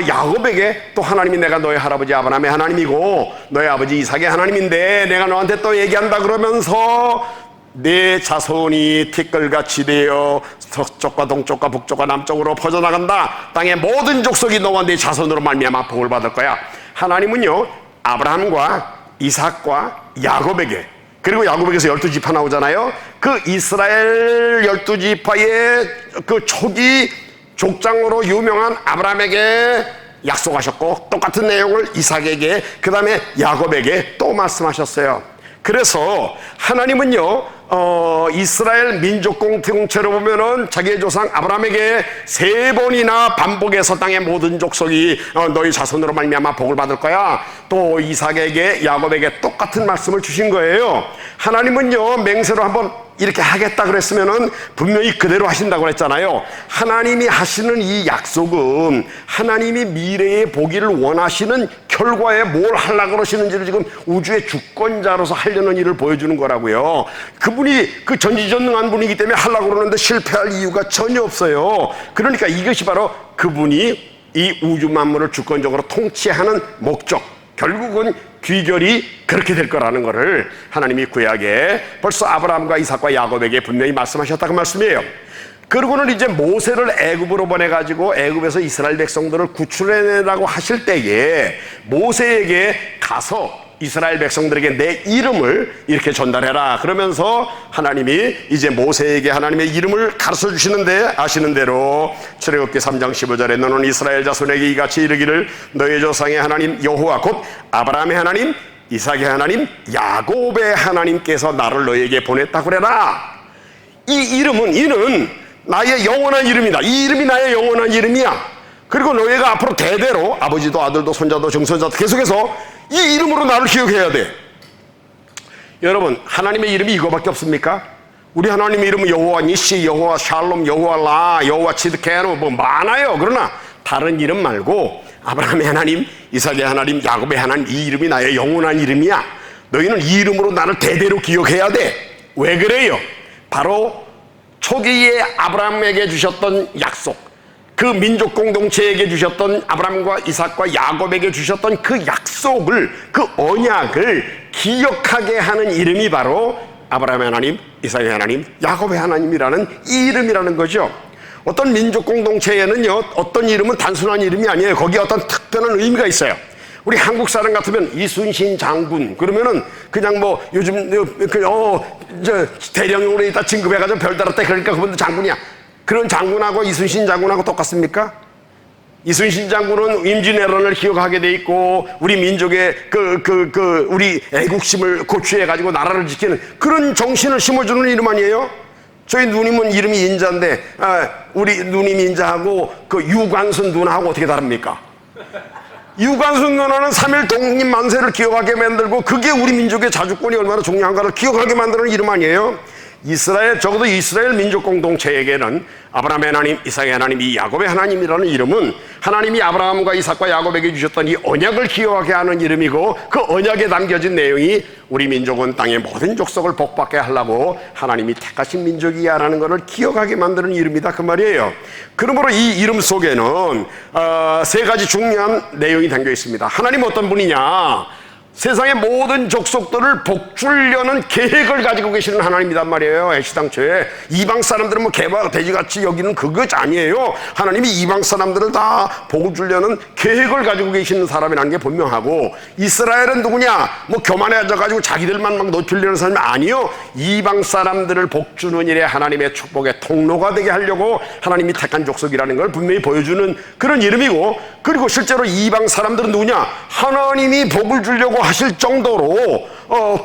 야곱에게 또 하나님이 내가 너의 할아버지 아브라함의 하나님이고 너의 아버지 이삭의 하나님인데 내가 너한테 또 얘기한다 그러면서 내 자손이 티끌같이 되어 서쪽과 동쪽과 북쪽과 남쪽으로 퍼져나간다. 땅의 모든 족속이 너와 내 자손으로 말미암아 복을 받을 거야. 하나님은요, 아브라함과 이삭과 야곱에게, 그리고 야곱에게서 12지파 나오잖아요. 그 이스라엘 12지파의 그 초기 족장으로 유명한 아브라함에게 약속하셨고 똑같은 내용을 이삭에게, 그 다음에 야곱에게 또 말씀하셨어요. 그래서 하나님은요, 이스라엘 민족 공동체로 보면은 자기의 조상 아브라함에게 3번이나 반복해서 땅의 모든 족속이 너희 자손으로 말미암아 복을 받을 거야. 또 이삭에게 야곱에게 똑같은 말씀을 주신 거예요. 하나님은요, 맹세로 한번 이렇게 하겠다 그랬으면은 분명히 그대로 하신다고 그랬잖아요. 하나님이 하시는 이 약속은 하나님이 미래에 보기를 원하시는 결과에 뭘 하려고 그러시는지를 지금 우주의 주권자로서 하려는 일을 보여주는 거라고요. 그분이 그 전지전능한 분이기 때문에 하려고 그러는데 실패할 이유가 전혀 없어요. 그러니까 이것이 바로 그분이 이 우주 만물을 주권적으로 통치하는 목적, 결국은 귀결이 그렇게 될 거라는 것을 하나님이 구약에 벌써 아브라함과 이삭과 야곱에게 분명히 말씀하셨다고 말씀이에요. 그리고는 이제 모세를 애굽으로 보내가지고 애굽에서 이스라엘 백성들을 구출해내라고 하실 때에 모세에게 가서 이스라엘 백성들에게 내 이름을 이렇게 전달해라 그러면서 하나님이 이제 모세에게 하나님의 이름을 가르쳐 주시는데, 아시는 대로 출애굽기 3장 15절에 너는 이스라엘 자손에게 이같이 이르기를 너의 조상의 하나님 여호와 곧 아브라함의 하나님, 이삭의 하나님, 야곱의 하나님께서 나를 너에게 보냈다고 그래라. 이 이름은, 이는 나의 영원한 이름이다. 이 이름이 나의 영원한 이름이야. 그리고 너희가 앞으로 대대로 아버지도 아들도 손자도 증손자도 계속해서 이 이름으로 나를 기억해야 돼. 여러분, 하나님의 이름이 이거밖에 없습니까? 우리 하나님의 이름은 여호와 니시, 여호와 샬롬, 여호와 라, 여호와 치드케노 뭐 많아요. 그러나 다른 이름 말고 아브라함의 하나님, 이삭의 하나님, 야곱의 하나님, 이 이름이 나의 영원한 이름이야. 너희는 이 이름으로 나를 대대로 기억해야 돼. 왜 그래요? 바로 초기에 아브라함에게 주셨던 약속, 그 민족 공동체에게 주셨던 아브라함과 이삭과 야곱에게 주셨던 그 약속을, 그 언약을 기억하게 하는 이름이 바로 아브라함의 하나님, 이삭의 하나님, 야곱의 하나님이라는 이 이름이라는 거죠. 어떤 민족 공동체에는요, 어떤 이름은 단순한 이름이 아니에요. 거기에 어떤 특별한 의미가 있어요. 우리 한국 사람 같으면 이순신 장군 그러면은 그냥 뭐 요즘 대령으로 있다 진급해가지고 별 달았다 그러니까 그분도 장군이야. 그런 장군하고 이순신 장군하고 똑같습니까? 이순신 장군은 임진왜란을 기억하게 돼 있고 우리 민족의 우리 애국심을 고취해가지고 나라를 지키는 그런 정신을 심어주는 이름 아니에요? 저희 누님은 이름이 인자인데 우리 누님 인자하고 그 유관순 누나하고 어떻게 다릅니까? 유관순 누나는 3.1 독립 만세를 기억하게 만들고 그게 우리 민족의 자주권이 얼마나 중요한가를 기억하게 만드는 이름 아니에요? 적어도 이스라엘 민족 공동체에게는 아브라함의 하나님, 이삭의 하나님, 이 야곱의 하나님이라는 이름은 하나님이 아브라함과 이삭과 야곱에게 주셨던 이 언약을 기억하게 하는 이름이고 그 언약에 담겨진 내용이 우리 민족은 땅의 모든 족속을 복받게 하려고 하나님이 택하신 민족이야라는 것을 기억하게 만드는 이름이다 그 말이에요. 그러므로 이 이름 속에는 세 가지 중요한 내용이 담겨 있습니다. 하나님 어떤 분이냐? 세상의 모든 족속들을 복주려는 계획을 가지고 계시는 하나님이란 말이에요. 애시당초에 이방 사람들은 뭐 개와 돼지같이 여기는 그것 아니에요. 하나님이 이방 사람들을 다 복을 주려는 계획을 가지고 계시는 사람이라는 게 분명하고, 이스라엘은 누구냐? 뭐 교만해져가지고 자기들만 막 높이려는 사람이 아니요, 이방 사람들을 복주는 일에 하나님의 축복의 통로가 되게 하려고 하나님이 택한 족속이라는 걸 분명히 보여주는 그런 이름이고, 그리고 실제로 이방 사람들은 누구냐? 하나님이 복을 주려고 하실 정도로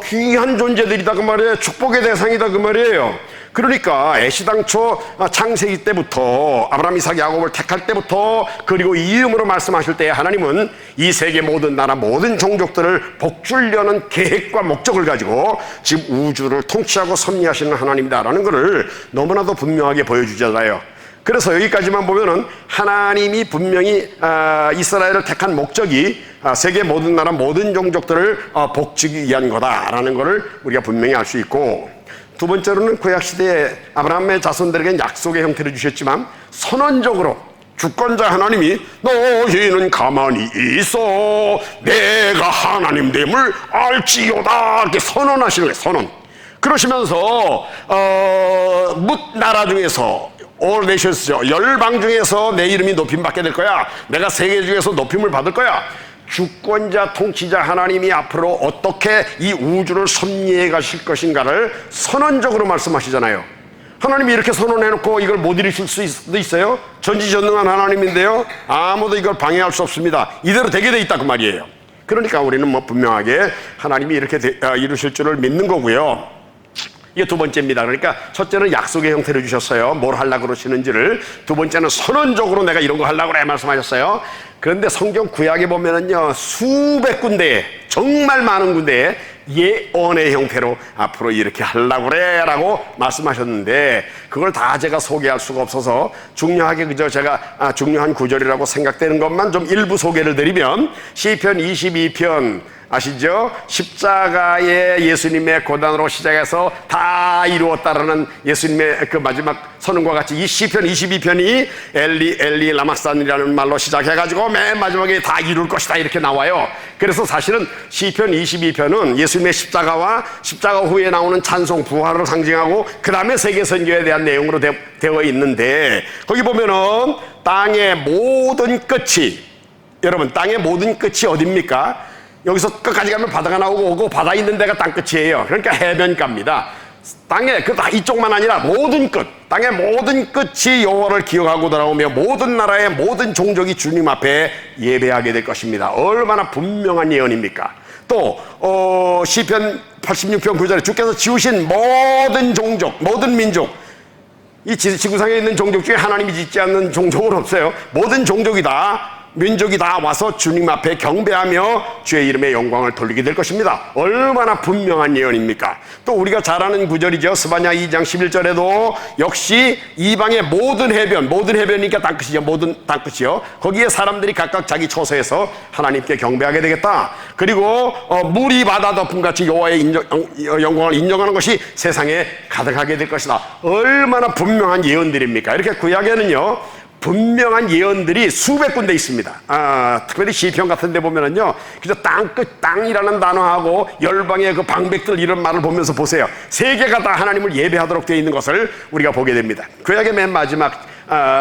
귀한 존재들이다 그 말이에요. 축복의 대상이다 그 말이에요. 그러니까 애시당초 창세기 때부터 아브라함, 이삭, 야곱을 택할 때부터, 그리고 이 이름으로 말씀하실 때 하나님은 이 세계 모든 나라 모든 종족들을 복주려는 계획과 목적을 가지고 지금 우주를 통치하고 섭리하시는 하나님이다라는 것을 너무나도 분명하게 보여주잖아요. 그래서 여기까지만 보면은 하나님이 분명히 이스라엘을 택한 목적이 세계 모든 나라 모든 종족들을 복주기 위한 거다라는 것을 우리가 분명히 알 수 있고, 두 번째로는 구약시대에 아브라함의 자손들에게는 약속의 형태를 주셨지만 선언적으로 주권자 하나님이 너희는 가만히 있어 내가 하나님 됨을 알지요다 이렇게 선언하시는 거예요. 선언. 그러시면서 뭇 나라 중에서 All nations죠. 열방 중에서 내 이름이 높임받게 될 거야. 내가 세계 중에서 높임을 받을 거야. 주권자 통치자 하나님이 앞으로 어떻게 이 우주를 섭리해 가실 것인가를 선언적으로 말씀하시잖아요. 하나님이 이렇게 선언해놓고 이걸 못 이루실 수도 있어요? 전지전능한 하나님인데요, 아무도 이걸 방해할 수 없습니다. 이대로 되게 돼 있다 그 말이에요. 그러니까 우리는 뭐 분명하게 하나님이 이렇게 이루실 줄을 믿는 거고요. 이게 두 번째입니다. 그러니까 첫째는 약속의 형태를 주셨어요. 뭘 하려고 그러시는지를. 두 번째는 선언적으로 내가 이런 거 하려고 그래 말씀하셨어요. 그런데 성경 구약에 보면은요, 수백 군데에, 정말 많은 군데에 예언의 형태로 앞으로 이렇게 하려고 그래 라고 말씀하셨는데, 그걸 다 제가 소개할 수가 없어서 중요하게 그저 제가 중요한 구절이라고 생각되는 것만 좀 일부 소개를 드리면, 시편 22편 아시죠? 십자가의 예수님의 고난으로 시작해서 다 이루었다라는 예수님의 그 마지막 선언과 같이 이 시편 22편이 엘리 엘리 라마산이라는 말로 시작해가지고 맨 마지막에 다 이룰 것이다 이렇게 나와요. 그래서 사실은 시편 22편은 예수님의 십자가와 십자가 후에 나오는 찬송 부활을 상징하고 그 다음에 세계 선교에 대한 내용으로 되어 있는데, 거기 보면은 땅의 모든 끝이, 여러분 땅의 모든 끝이 어딥니까? 여기서 끝까지 가면 바다가 나오고 바다 있는 데가 땅끝이에요. 그러니까 해변가입니다. 땅의 끝, 이쪽만 아니라 모든 끝, 땅의 모든 끝이 여호와를 기억하고 돌아오며 모든 나라의 모든 종족이 주님 앞에 예배하게 될 것입니다. 얼마나 분명한 예언입니까? 또 시편 86편 9절에 주께서 지으신 모든 종족, 모든 민족, 이 지구상에 있는 종족 중에 하나님이 짓지 않는 종족은 없어요. 모든 종족이 다 민족이 다 와서 주님 앞에 경배하며 주의 이름의 영광을 돌리게 될 것입니다. 얼마나 분명한 예언입니까? 또 우리가 잘 아는 구절이죠. 스바냐 2장 11절에도 역시 이방의 모든 해변이니까 땅끝이죠. 모든 땅끝이요. 거기에 사람들이 각각 자기 처소에서 하나님께 경배하게 되겠다. 그리고 물이 바다 덮음같이 여호와의 영광을 인정하는 것이 세상에 가득하게 될 것이다. 얼마나 분명한 예언들입니까? 이렇게 구약에는요 분명한 예언들이 수백 군데 있습니다. 특별히 시편 같은 데 보면은요, 그저 땅이라는 단어하고 열방의 그 방백들 이런 말을 보면서 보세요. 세계가 다 하나님을 예배하도록 되어 있는 것을 우리가 보게 됩니다. 구약의 맨 마지막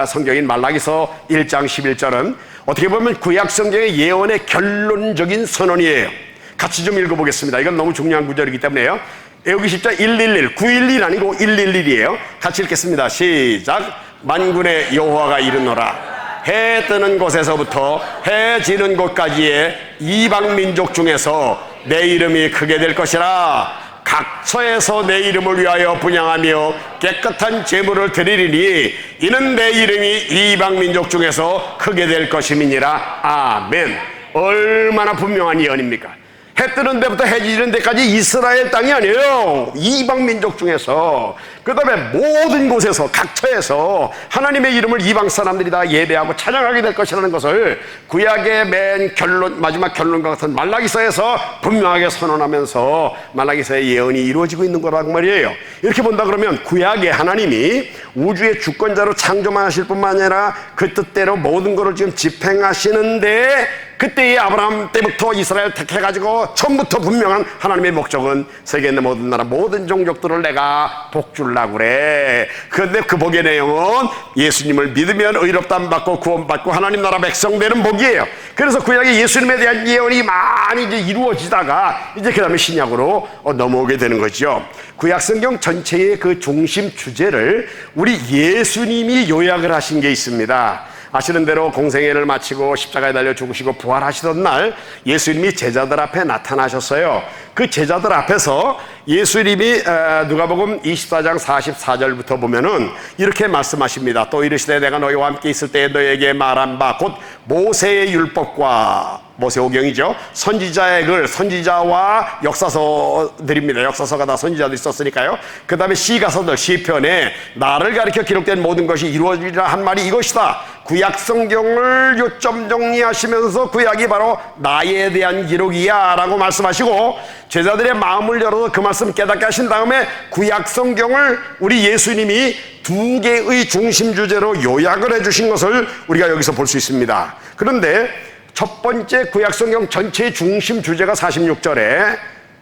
성경인 말라기서 1장 11절은 어떻게 보면 구약 성경의 예언의 결론적인 선언이에요. 같이 좀 읽어보겠습니다. 이건 너무 중요한 구절이기 때문에요. 여기 십자 111, 911 아니고 111이에요. 같이 읽겠습니다. 시작. 만군의 여호와가 이르노라. 해 뜨는 곳에서부터 해 지는 곳까지의 이방 민족 중에서 내 이름이 크게 될 것이라. 각처에서 내 이름을 위하여 분향하며 깨끗한 제물을 드리리니 이는 내 이름이 이방 민족 중에서 크게 될 것임이니라. 아멘. 얼마나 분명한 예언입니까? 해 뜨는 데부터 해 지는 데까지 이스라엘 땅이 아니에요. 이방 민족 중에서, 그 다음에 모든 곳에서 각처에서 하나님의 이름을 이방 사람들이 다 예배하고 찬양하게 될 것이라는 것을 구약의 맨 마지막 결론과 같은 말라기서에서 분명하게 선언하면서 말라기서의 예언이 이루어지고 있는 거란 말이에요. 이렇게 본다 그러면 구약의 하나님이 우주의 주권자로 창조만 하실 뿐만 아니라 그 뜻대로 모든 것을 지금 집행하시는데, 그때의 아브라함 때부터 이스라엘 택해가지고 처음부터 분명한 하나님의 목적은 세계 있는 모든 나라 모든 종족들을 내가 복주려고 그래. 그런데 그 복의 내용은 예수님을 믿으면 의롭다함 받고 구원받고 하나님 나라 백성 되는 복이에요. 그래서 구약의 예수님에 대한 예언이 많이 이제 이루어지다가 이제 그 다음에 신약으로 넘어오게 되는 거죠. 구약 성경 전체의 그 중심 주제를 우리 예수님이 요약을 하신 게 있습니다. 아시는 대로 공생애를 마치고 십자가에 달려 죽으시고 부활하시던 날 예수님이 제자들 앞에 나타나셨어요. 그 제자들 앞에서 예수님이 누가복음 24장 44절부터 보면은 이렇게 말씀하십니다. 또 이르시되 내가 너희와 함께 있을 때에 너희에게 말한 바 곧 모세의 율법과 모세오경이죠. 선지자의 글, 선지자와 역사서들입니다. 역사서가 다 선지자들이 썼으니까요. 그 다음에 시가서들, 시편에 나를 가리켜 기록된 모든 것이 이루어지리라 한 말이 이것이다. 구약 성경을 요점 정리하시면서 구약이 바로 나에 대한 기록이야 라고 말씀하시고, 제자들의 마음을 열어서 그 말씀 깨닫게 하신 다음에 구약 성경을 우리 예수님이 두 개의 중심 주제로 요약을 해주신 것을 우리가 여기서 볼 수 있습니다. 그런데 첫 번째 구약 성경 전체의 중심 주제가 46절에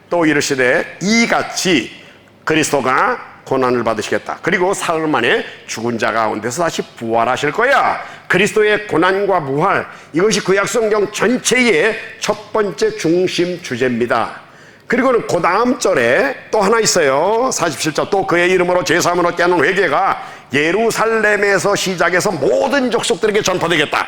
또 이르시되 이같이 그리스도가 고난을 받으시겠다. 그리고 사흘 만에 죽은 자 가운데서 다시 부활하실 거야. 그리스도의 고난과 부활, 이것이 구약 성경 전체의 첫 번째 중심 주제입니다. 그리고는 그 다음 절에 또 하나 있어요. 47절. 또 그의 이름으로 제사함을 얻게 하는 회개가 예루살렘에서 시작해서 모든 족속들에게 전파되겠다.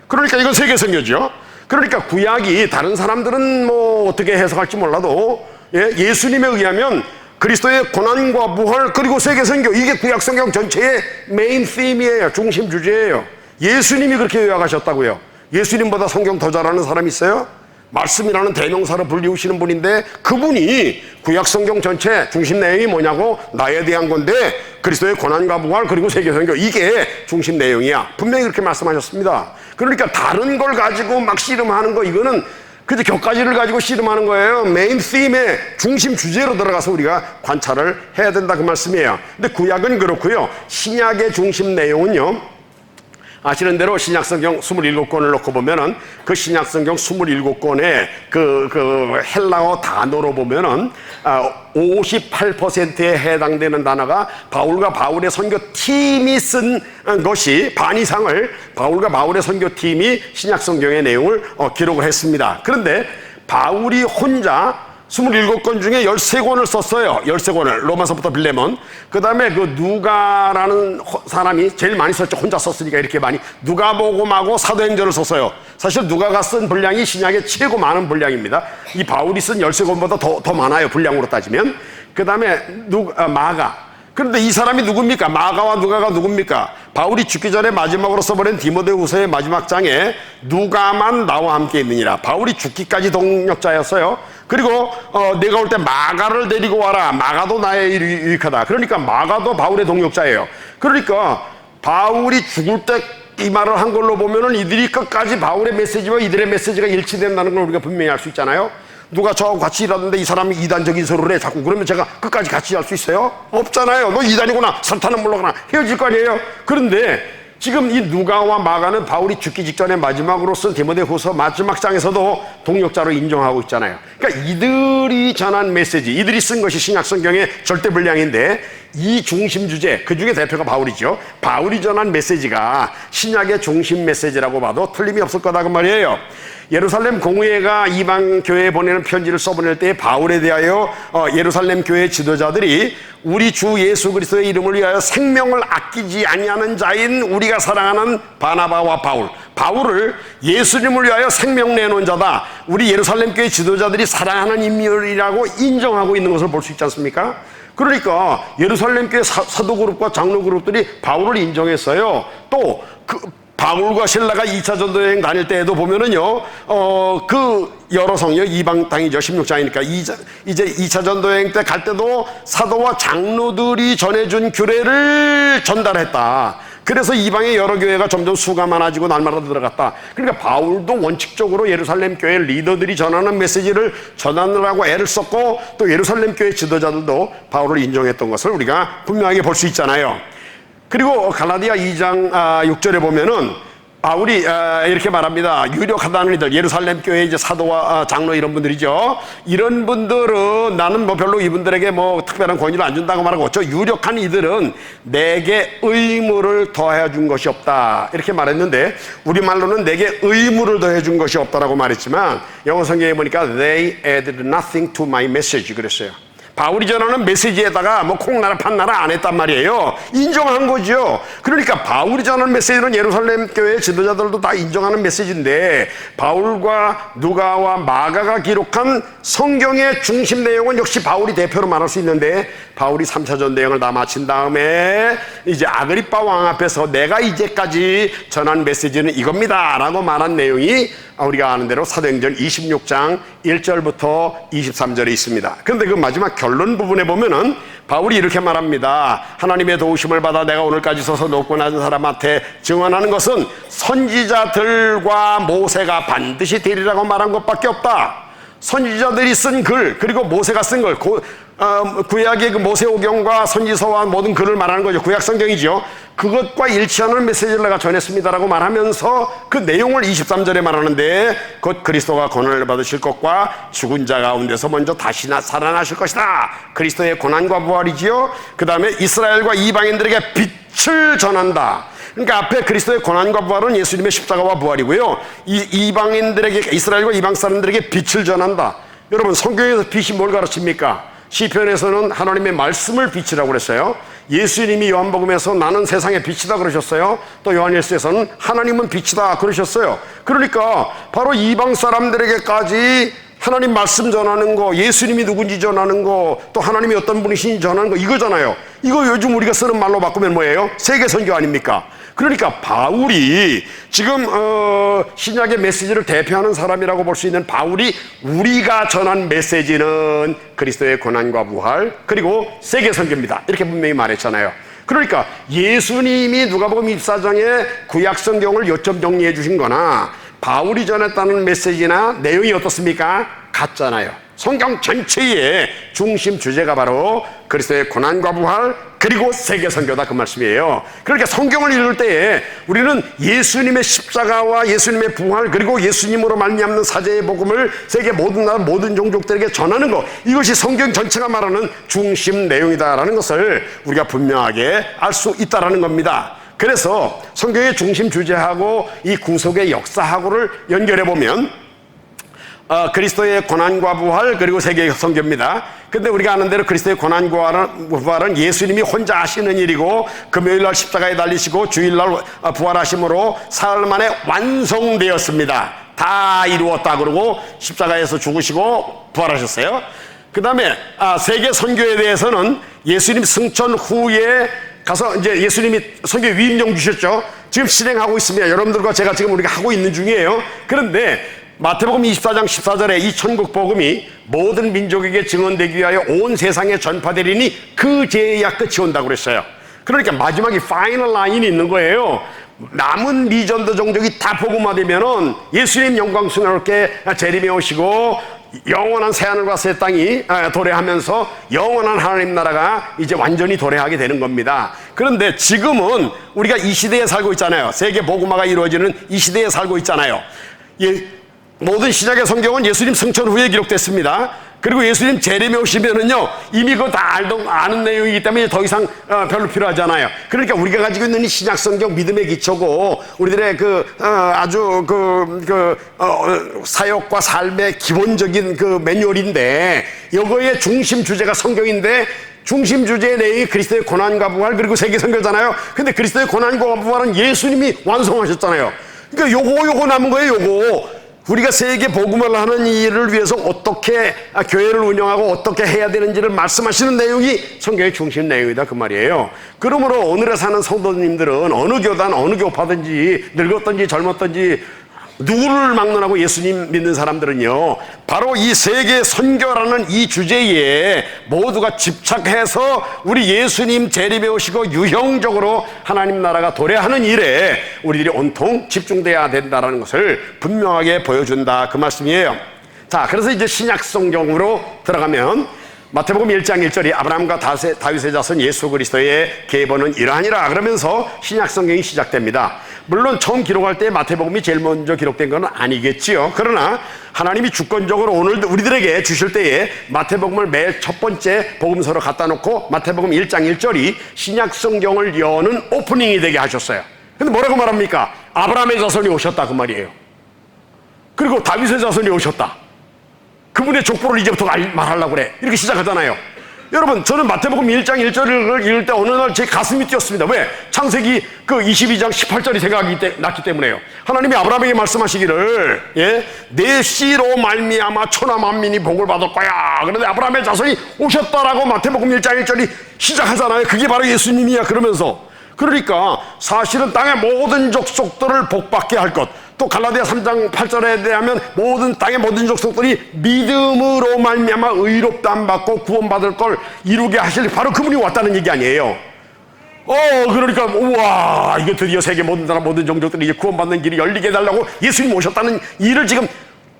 그러니까 이건 세계 선교죠. 그러니까 구약이 다른 사람들은 뭐 어떻게 해석할지 몰라도 예수님에 의하면 그리스도의 고난과 부활 그리고 세계 선교, 이게 구약 성경 전체의 메인 팀이에요. 중심 주제예요. 예수님이 그렇게 요약하셨다고요. 예수님보다 성경 더 잘하는 사람이 있어요? 말씀이라는 대명사로 불리우시는 분인데 그분이 구약 성경 전체 중심 내용이 뭐냐고, 나에 대한 건데 그리스도의 고난과 부활 그리고 세계 선교, 이게 중심 내용이야. 분명히 그렇게 말씀하셨습니다. 그러니까 다른 걸 가지고 막 씨름하는 거, 이거는 그저 격가지를 가지고 씨름하는 거예요. 메인 팀의 중심 주제로 들어가서 우리가 관찰을 해야 된다, 그 말씀이에요. 근데 구약은 그렇고요. 신약의 중심 내용은요, 아시는 대로 신약성경 27권을 놓고 보면은 그 신약성경 27권의 그 헬라어 단어로 보면은 58%에 해당되는 단어가 바울과 바울의 선교팀이 쓴 것이, 반 이상을 바울과 바울의 선교팀이 신약성경의 내용을 기록을 했습니다. 그런데 바울이 혼자 27권 중에 13권을 썼어요. 13권을. 로마서부터 빌레몬. 그 다음에 그 누가라는 사람이 제일 많이 썼죠. 혼자 썼으니까 이렇게 많이. 누가복음하고 사도행전을 썼어요. 사실 누가가 쓴 분량이 신약의 최고 많은 분량입니다. 이 바울이 쓴 13권보다 더 많아요. 분량으로 따지면. 그 다음에 마가. 그런데 이 사람이 누굽니까? 마가와 누가가 누굽니까? 바울이 죽기 전에 마지막으로 써버린 디모데후서의 마지막 장에 누가만 나와 함께 있느니라. 바울이 죽기까지 동역자였어요. 그리고 내가 올 때 마가를 데리고 와라. 마가도 나의 유익하다. 그러니까 마가도 바울의 동역자예요. 그러니까 바울이 죽을 때 이 말을 한 걸로 보면은 이들이 끝까지 바울의 메시지와 이들의 메시지가 일치된다는 걸 우리가 분명히 알 수 있잖아요. 누가 저하고 같이 일하는데 이 사람이 이단적인 소리를 해 자꾸 그러면 제가 끝까지 같이 할 수 있어요? 없잖아요. 너 이단이구나, 사탄은 물러가나, 헤어질 거 아니에요. 그런데 지금 이 누가와 마가는 바울이 죽기 직전에 마지막으로 쓴 디모데후서 마지막 장에서도 동역자로 인정하고 있잖아요. 그러니까 이들이 전한 메시지, 이들이 쓴 것이 신약 성경의 절대 분량인데 이 중심 주제, 그 중에 대표가 바울이죠. 바울이 전한 메시지가 신약의 중심 메시지라고 봐도 틀림이 없을 거다 그 말이에요. 예루살렘 공회가 이방 교회에 보내는 편지를 써보낼 때 바울에 대하여 예루살렘 교회 지도자들이 우리 주 예수 그리스도의 이름을 위하여 생명을 아끼지 아니하는 자인 우리가 사랑하는 바나바와 바울을 예수님을 위하여 생명 내놓은 자다, 우리 예루살렘 교회 지도자들이 사랑하는 인물이라고 인정하고 있는 것을 볼 수 있지 않습니까? 그러니까 예루살렘 교회 사도 그룹과 장로 그룹들이 바울을 인정했어요. 또 바울과 실라가 2차 전도 여행 다닐 때에도 보면은요, 그 여러 성역, 이방 땅이죠. 16장이니까. 이제 2차 전도 여행 때 갈 때도 사도와 장로들이 전해준 규례를 전달했다. 그래서 이방의 여러 교회가 점점 수가 많아지고 날마다 들어갔다. 그러니까 바울도 원칙적으로 예루살렘 교회 리더들이 전하는 메시지를 전하느라고 애를 썼고, 또 예루살렘 교회 지도자들도 바울을 인정했던 것을 우리가 분명하게 볼 수 있잖아요. 그리고 갈라디아 2장 6절에 보면은 바울이 이렇게 말합니다. 유력하다는 이들, 예루살렘 교회 이제 사도와 장로 이런 분들이죠. 이런 분들은 나는 뭐 별로 이분들에게 뭐 특별한 권위를 안 준다고 말하고, 저 유력한 이들은 내게 의무를 더해 준 것이 없다 이렇게 말했는데, 우리말로는 내게 의무를 더해 준 것이 없다라고 말했지만 영어 성경에 보니까 they added nothing to my message 그랬어요. 바울이 전하는 메시지에다가 뭐 콩나라 판나라 안 했단 말이에요. 인정한 거죠. 그러니까 바울이 전하는 메시지는 예루살렘 교회 지도자들도 다 인정하는 메시지인데, 바울과 누가와 마가가 기록한 성경의 중심 내용은 역시 바울이 대표로 말할 수 있는데, 바울이 3차 전도여행을 다 마친 다음에 이제 아그리빠 왕 앞에서 내가 이제까지 전한 메시지는 이겁니다 라고 말한 내용이 우리가 아는 대로 사도행전 26장 1절부터 23절에 있습니다. 그런데 그 마지막 결론 부분에 보면은 바울이 이렇게 말합니다. 하나님의 도우심을 받아 내가 오늘까지 서서 높고 낮은 사람한테 증언하는 것은 선지자들과 모세가 반드시 되리라고 말한 것밖에 없다. 선지자들이 쓴 글, 그리고 모세가 쓴 글, 구약의 그 모세오경과 선지서와 모든 글을 말하는 거죠. 구약 성경이죠. 그것과 일치하는 메시지를 내가 전했습니다라고 말하면서 그 내용을 23절에 말하는데, 곧 그리스도가 고난을 받으실 것과 죽은 자 가운데서 먼저 다시 살아나실 것이다. 그리스도의 고난과 부활이지요. 그 다음에 이스라엘과 이방인들에게 빛을 전한다. 그러니까 앞에 그리스도의 고난과 부활은 예수님의 십자가와 부활이고요, 이방인들에게, 이스라엘과 이방 사람들에게 빛을 전한다. 여러분, 성경에서 빛이 뭘 가르칩니까? 시편에서는 하나님의 말씀을 빛이라고 그랬어요. 예수님이 요한복음에서 나는 세상의 빛이다 그러셨어요. 또 요한일서에서는 하나님은 빛이다 그러셨어요. 그러니까 바로 이방 사람들에게까지 하나님 말씀 전하는 거, 예수님이 누군지 전하는 거, 또 하나님이 어떤 분이신지 전하는 거, 이거잖아요. 이거 요즘 우리가 쓰는 말로 바꾸면 뭐예요? 세계 선교 아닙니까? 그러니까 바울이 지금 신약의 메시지를 대표하는 사람이라고 볼 수 있는 바울이 우리가 전한 메시지는 그리스도의 고난과 부활, 그리고 세계 선교입니다 이렇게 분명히 말했잖아요. 그러니까 예수님이 누가복음 24장에 구약 성경을 요점 정리해 주신 거나 바울이 전했다는 메시지나 내용이 어떻습니까? 같잖아요. 성경 전체의 중심 주제가 바로 그리스도의 고난과 부활, 그리고 세계 선교다 그 말씀이에요. 그러니까 성경을 읽을 때에 우리는 예수님의 십자가와 예수님의 부활, 그리고 예수님으로 말미암는 사제의 복음을 세계 모든 나라 모든 종족들에게 전하는 것, 이것이 성경 전체가 말하는 중심 내용이다라는 것을 우리가 분명하게 알 수 있다라는 겁니다. 그래서 성경의 중심 주제하고 이 구속의 역사하고를 연결해 보면 그리스도의 고난과 부활, 그리고 세계 선교입니다. 근데 우리가 아는 대로 그리스도의 고난과 부활은 예수님이 혼자 하시는 일이고, 금요일날 십자가에 달리시고 주일날 부활하심으로 사흘 만에 완성되었습니다. 다 이루었다 그러고 십자가에서 죽으시고 부활하셨어요. 그 다음에 세계 선교에 대해서는 예수님 승천 후에 가서 이제 예수님이 선교 위임령 주셨죠. 지금 실행하고 있습니다. 여러분들과 제가 지금 우리가 하고 있는 중이에요. 그런데 마태복음 24장 14절에 이 천국 복음이 모든 민족에게 증언되기 위하여 온 세상에 전파되리니 그 제야 끝이 온다고 그랬어요. 그러니까 마지막에 파이널 라인이 있는 거예요. 남은 미전도 종족이 다 복음화되면은 예수님 영광스럽게 재림해 오시고 영원한 새하늘과 새 땅이 도래하면서 영원한 하나님 나라가 이제 완전히 도래하게 되는 겁니다. 그런데 지금은 우리가 이 시대에 살고 있잖아요. 세계 복음화가 이루어지는 이 시대에 살고 있잖아요. 모든 시작의 성경은 예수님 승천 후에 기록됐습니다. 그리고 예수님 재림에 오시면은요, 이미 그거 다 아는 내용이기 때문에 더 이상 별로 필요하잖아요. 그러니까 우리가 가지고 있는 이 신약 성경 믿음의 기초고 우리들의 사역과 삶의 기본적인 그 매뉴얼인데, 이거의 중심 주제가 성경인데 중심 주제의 내용이 그리스도의 고난과 부활 그리고 세계 선교잖아요. 근데 그리스도의 고난과 부활은 예수님이 완성하셨잖아요. 그러니까 요거 남은 거예요. 요거. 우리가 세계 복음을 하는 일을 위해서 어떻게 교회를 운영하고 어떻게 해야 되는지를 말씀하시는 내용이 성경의 중심 내용이다 그 말이에요. 그러므로 오늘에 사는 성도님들은 어느 교단 어느 교파든지 늙었든지 젊었든지 누구를 막론하고 예수님 믿는 사람들은요, 바로 이 세계 선교라는 이 주제에 모두가 집착해서 우리 예수님 재림해 오시고 유형적으로 하나님 나라가 도래하는 일에 우리들이 온통 집중돼야 된다는 것을 분명하게 보여준다 그 말씀이에요. 자, 그래서 이제 신약 성경으로 들어가면 마태복음 1장 1절이 아브라함과 다윗의 자손 예수 그리스도의 계보는 이러하니라 그러면서 신약 성경이 시작됩니다. 물론 처음 기록할 때 마태복음이 제일 먼저 기록된 건 아니겠지요. 그러나 하나님이 주권적으로 오늘 우리들에게 주실 때에 마태복음을 매일 첫 번째 복음서로 갖다 놓고 마태복음 1장 1절이 신약 성경을 여는 오프닝이 되게 하셨어요. 근데 뭐라고 말합니까? 아브라함의 자손이 오셨다 그 말이에요. 그리고 다윗의 자손이 오셨다. 그분의 족보를 이제부터 말하려고 그래. 이렇게 시작하잖아요. 여러분, 저는 마태복음 1장 1절을 읽을 때 어느 날 제 가슴이 뛰었습니다. 왜? 창세기 22장 18절이 생각이 났기 때문에요. 하나님이 아브라함에게 말씀하시기를, 내 씨로 말미암아 천하 만민이 복을 받을 거야. 그런데 아브라함의 자손이 오셨다라고 마태복음 1장 1절이 시작하잖아요. 그게 바로 예수님이야 그러면서. 그러니까 사실은 땅의 모든 족속들을 복받게 할 것, 또 갈라디아 3장 8절에 대하면 땅의 모든 족속들이 믿음으로 말미암아 의롭다함 받고 구원받을 걸 이루게 하실 바로 그분이 왔다는 얘기 아니에요. 그러니까 우와, 이거 드디어 세계 모든 나라 모든 종족들이 이제 구원받는 길이 열리게 해달라고 예수님 오셨다는 일을 지금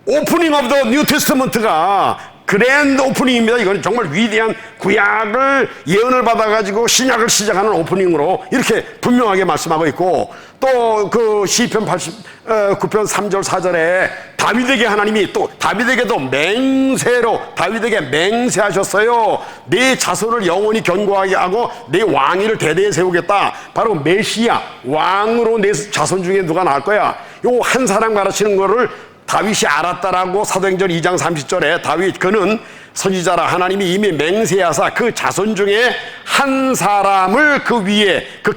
오프닝 오브 더 뉴 테스트먼트가 그랜드 오프닝입니다. 이건 정말 위대한 구약을 예언을 받아가지고 신약을 시작하는 오프닝으로 이렇게 분명하게 말씀하고 있고, 또 그 시편 89편 3절 4절에 다윗에게 하나님이 또 다윗에게도 다윗에게 맹세하셨어요. 내 자손을 영원히 견고하게 하고 내 왕위를 대대에 세우겠다. 바로 메시아 왕으로 내 자손 중에 누가 나올 거야. 요 한 사람 가르치는 거를 다윗이 알았다라고 사도행전 2장 30절에 다윗 그는 선지자라 하나님이 이미 맹세하사 그 자손 중에 한 사람을 그 위에 그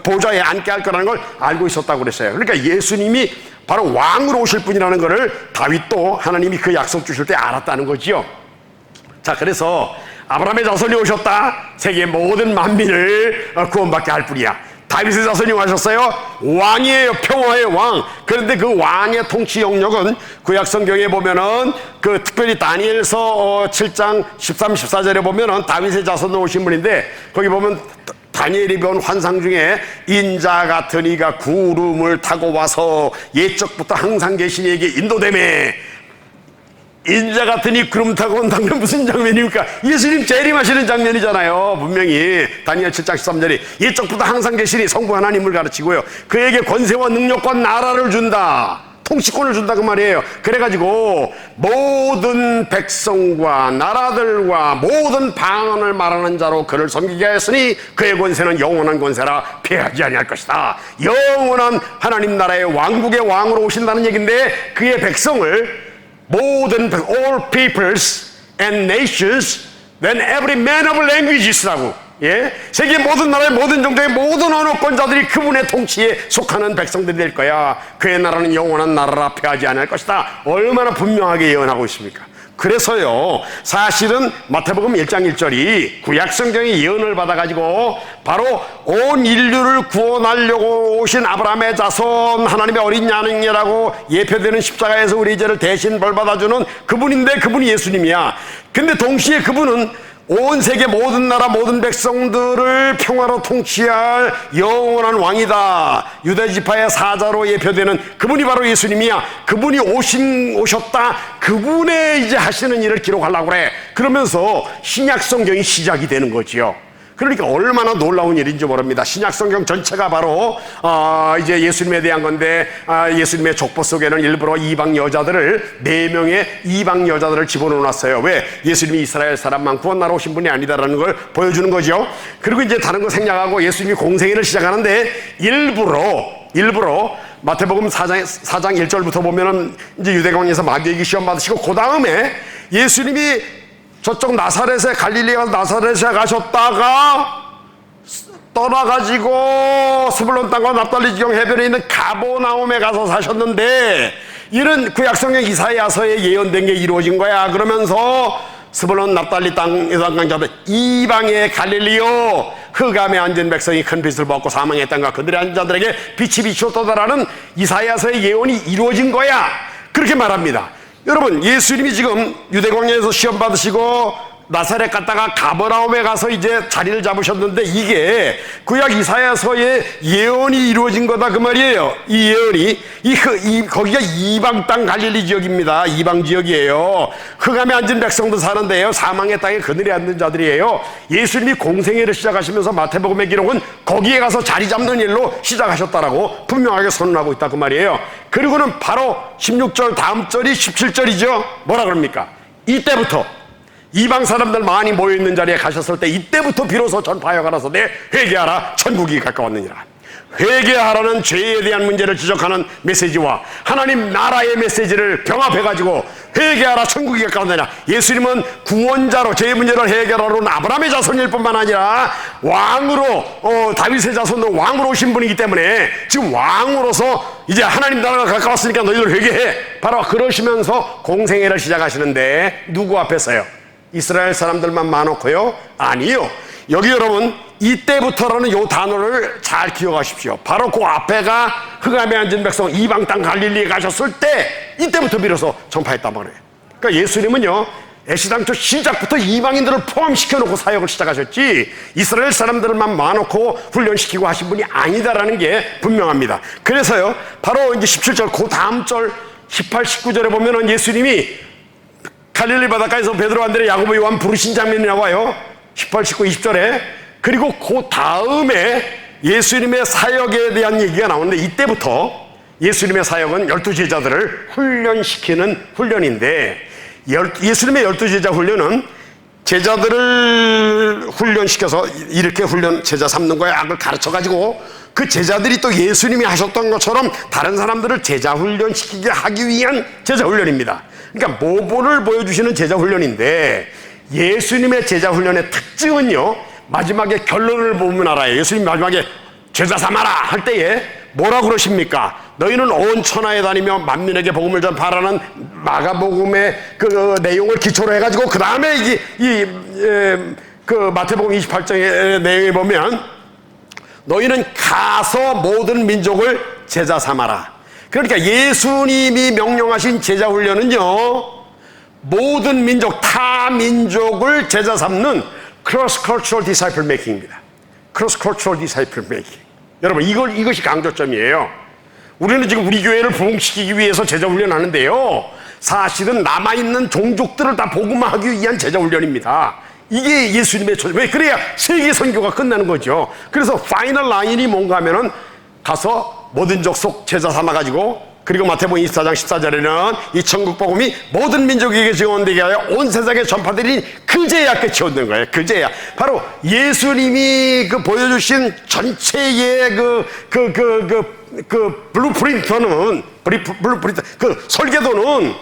보좌에 앉게 할 거라는 걸 알고 있었다고 그랬어요. 그러니까 예수님이 바로 왕으로 오실 분이라는 것을 다윗도 하나님이 그 약속 주실 때 알았다는 거지요. 자, 그래서 아브라함의 자손이 오셨다. 세계 모든 만민을 구원받게 할 뿐이야. 다윗의 자손이 오셨어요. 왕이에요. 평화의 왕. 그런데 그 왕의 통치 영역은 구약 성경에 보면은 특별히 다니엘서 7장 13, 14절에 보면은 다윗의 자손으로 오신 분인데, 거기 보면 다니엘이 본 환상 중에 인자 같은 이가 구름을 타고 와서 옛적부터 항상 계신 이에게 인도되매, 인자 같은 이 구름 타고 온다는 건 무슨 장면입니까? 예수님 재림하시는 장면이잖아요. 분명히 다니엘 7장 13절이 옛적부터 항상 계시니 성부 하나님을 가르치고요, 그에게 권세와 능력과 나라를 준다, 통치권을 준다 그 말이에요. 그래가지고 모든 백성과 나라들과 모든 방언을 말하는 자로 그를 섬기게 하였으니 그의 권세는 영원한 권세라 패하지 아니할 것이다. 영원한 하나님 나라의 왕국의 왕으로 오신다는 얘기인데, 그의 백성을 모든 all peoples and nations, then every man of languages라고, 세계 모든 나라의 모든 종족의 모든 언어권자들이 그분의 통치에 속하는 백성들이 될 거야. 그의 나라는 영원한 나라라 패하지 않을 것이다. 얼마나 분명하게 예언하고 있습니까? 그래서요, 사실은 마태복음 1장 1절이 구약성경의 예언을 받아가지고 바로 온 인류를 구원하려고 오신 아브라함의 자손, 하나님의 어린 양이라고 예표되는 십자가에서 우리 죄를 대신 벌받아주는 그분인데, 그분이 예수님이야. 근데 동시에 그분은 온 세계 모든 나라 모든 백성들을 평화로 통치할 영원한 왕이다. 유대지파의 사자로 예표되는 그분이 바로 예수님이야. 그분이 오셨다. 그분의 이제 하시는 일을 기록하려고 그래. 그러면서 신약 성경이 시작이 되는 거지요. 그러니까 얼마나 놀라운 일인지 모릅니다. 신약 성경 전체가 바로 이제 예수님에 대한 건데, 예수님의 족보 속에는 일부러 이방 여자들을 4명의 이방 여자들을 집어넣어놨어요. 왜? 예수님이 이스라엘 사람만 구원하러 오신 분이 아니다라는 걸 보여주는 거죠. 그리고 이제 다른 거 생략하고 예수님이 공생애를 시작하는데 일부러 마태복음 4장 1절부터 보면은 이제 유대광야에서 마귀에게 시험 받으시고, 그 다음에 예수님이 저쪽 나사렛에, 갈릴리아 나사렛에 가셨다가 떠나가지고 스불론 땅과 납달리 지경 해변에 있는 가버나움에 가서 사셨는데, 이런 구약성경 이사야서에 예언된 게 이루어진 거야. 그러면서 스불론 납달리 땅 요단강자들 이방의 갈릴리오, 흑암에 앉은 백성이 큰 빛을 받고 사망의 땅과 그들의 앉은 자들에게 빛이 비추었다라는 이사야서의 예언이 이루어진 거야. 그렇게 말합니다. 여러분, 예수님이 지금 유대광야에서 시험 받으시고 나사렛 갔다가 가버나움에 가서 이제 자리를 잡으셨는데, 이게 구약 이사야서의 예언이 이루어진 거다 그 말이에요. 이 예언이 거기가 이방 땅 갈릴리 지역입니다. 이방 지역이에요. 흑암에 앉은 백성도 사는데요, 사망의 땅에 그늘에 앉는 자들이에요. 예수님이 공생애를 시작하시면서 마태복음의 기록은 거기에 가서 자리 잡는 일로 시작하셨다라고 분명하게 선언하고 있다 그 말이에요. 그리고는 바로 16절 다음 절이 17절이죠. 뭐라 그럽니까? 이때부터 이방 사람들 많이 모여있는 자리에 가셨을 때, 이때부터 비로소 전파하여 가라사대 회개하라, 천국이 가까웠느니라. 회개하라는 죄에 대한 문제를 지적하는 메시지와 하나님 나라의 메시지를 병합해가지고 회개하라, 천국이 가까웠느니라. 예수님은 구원자로 죄의 문제를 해결하러 온 아브라함의 자손일 뿐만 아니라 왕으로, 다윗의 자손으로 왕으로 오신 분이기 때문에 지금 왕으로서 이제 하나님 나라가 가까웠으니까 너희들 회개해, 바로 그러시면서 공생애를 시작하시는데, 누구 앞에서요? 이스라엘 사람들만 많았고요? 아니요. 여기 여러분, 이때부터라는 요 단어를 잘 기억하십시오. 바로 그 앞에가 흑암에 앉은 백성 이방 땅 갈릴리에 가셨을 때, 이때부터 비로소 전파했단 말이에요. 그러니까 예수님은요, 애시당초 시작부터 이방인들을 포함시켜 놓고 사역을 시작하셨지, 이스라엘 사람들만 많고 훈련시키고 하신 분이 아니다라는 게 분명합니다. 그래서요, 바로 이제 17절 그 다음 절 18, 19절에 보면은 예수님이 갈릴리 바닷가에서 베드로, 안드레, 야고보, 요한 부르신 장면이 나와요. 18, 19, 20절에. 그리고 그 다음에 예수님의 사역에 대한 얘기가 나오는데, 이때부터 예수님의 사역은 12제자들을 훈련시키는 훈련인데, 예수님의 12제자 훈련은 제자들을 훈련시켜서 이렇게 제자 삼는 거야. 그걸 가르쳐가지고 그 제자들이 또 예수님이 하셨던 것처럼 다른 사람들을 제자 훈련시키게 하기 위한 제자 훈련입니다. 그러니까 모본을 보여주시는 제자 훈련인데, 예수님의 제자 훈련의 특징은요, 마지막에 결론을 보면 알아요. 예수님 마지막에 제자 삼아라 할 때에 뭐라 그러십니까? 너희는 온 천하에 다니며 만민에게 복음을 전파하라는 마가복음의 그 내용을 기초로 해가지고, 그 다음에 그 마태복음 28장의 내용에 보면 너희는 가서 모든 민족을 제자 삼아라. 그러니까 예수님이 명령하신 제자 훈련은요, 모든 민족, 타 민족을 제자 삼는 cross cultural disciple making입니다. cross cultural disciple making. 여러분, 이것이 강조점이에요. 우리는 지금 우리 교회를 부흥시키기 위해서 제자 훈련하는데요, 사실은 남아있는 종족들을 다 복음화하기 위한 제자 훈련입니다. 이게 예수님의 초점. 왜? 그래야 세계 선교가 끝나는 거죠. 그래서 파이널 라인이 뭔가 하면은 가서 모든 족속 제자 삼아가지고, 그리고 마태복음 24장 14절에는 이 천국 복음이 모든 민족에게 증언되게 하여 온 세상에 전파되리니 그제야 끝이 오는 거예요. 그제야. 바로 예수님이 그 보여주신 전체의 블루프린트, 그 설계도는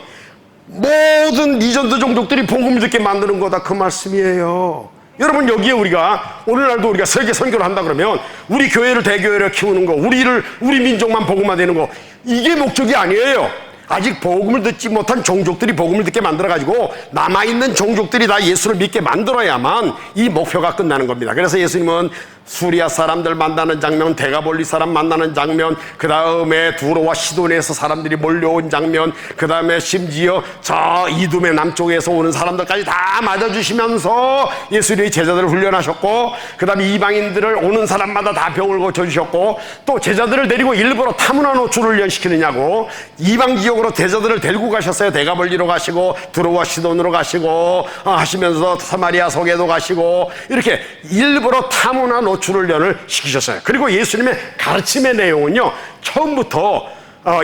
모든 이전도 종족들이 복음을 듣게 만드는 거다, 그 말씀이에요. 여러분, 여기에 우리가 오늘날도 우리가 세계 선교를 한다 그러면 우리 교회를 대교회를 키우는 거, 우리 민족만 복음화되는 거, 이게 목적이 아니에요. 아직 복음을 듣지 못한 종족들이 복음을 듣게 만들어가지고 남아있는 종족들이 다 예수를 믿게 만들어야만 이 목표가 끝나는 겁니다. 그래서 예수님은 수리아 사람들 만나는 장면, 데가볼리 사람 만나는 장면, 그 다음에 두로와 시돈에서 사람들이 몰려온 장면, 그 다음에 심지어 저 이둠의 남쪽에서 오는 사람들까지 다 맞아주시면서 예수님이 제자들을 훈련하셨고, 그 다음에 이방인들을 오는 사람마다 다 병을 고쳐주셨고, 또 제자들을 데리고 일부러 타문화 노출을 훈련시키느냐고 이방 지역으로 제자들을 데리고 가셨어요. 데가볼리로 가시고 두로와 시돈으로 가시고 하시면서 사마리아 속에도 가시고 이렇게 일부러 타문화 노출 훈련을 시키셨어요. 그리고 예수님의 가르침의 내용은요, 처음부터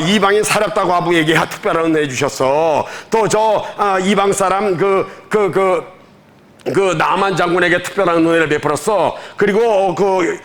이방인 사렙다 과부에게 특별한 은혜 주셨어. 또 저 이방 사람 그 나만 장군에게 특별한 은혜를 베풀었어. 그리고 그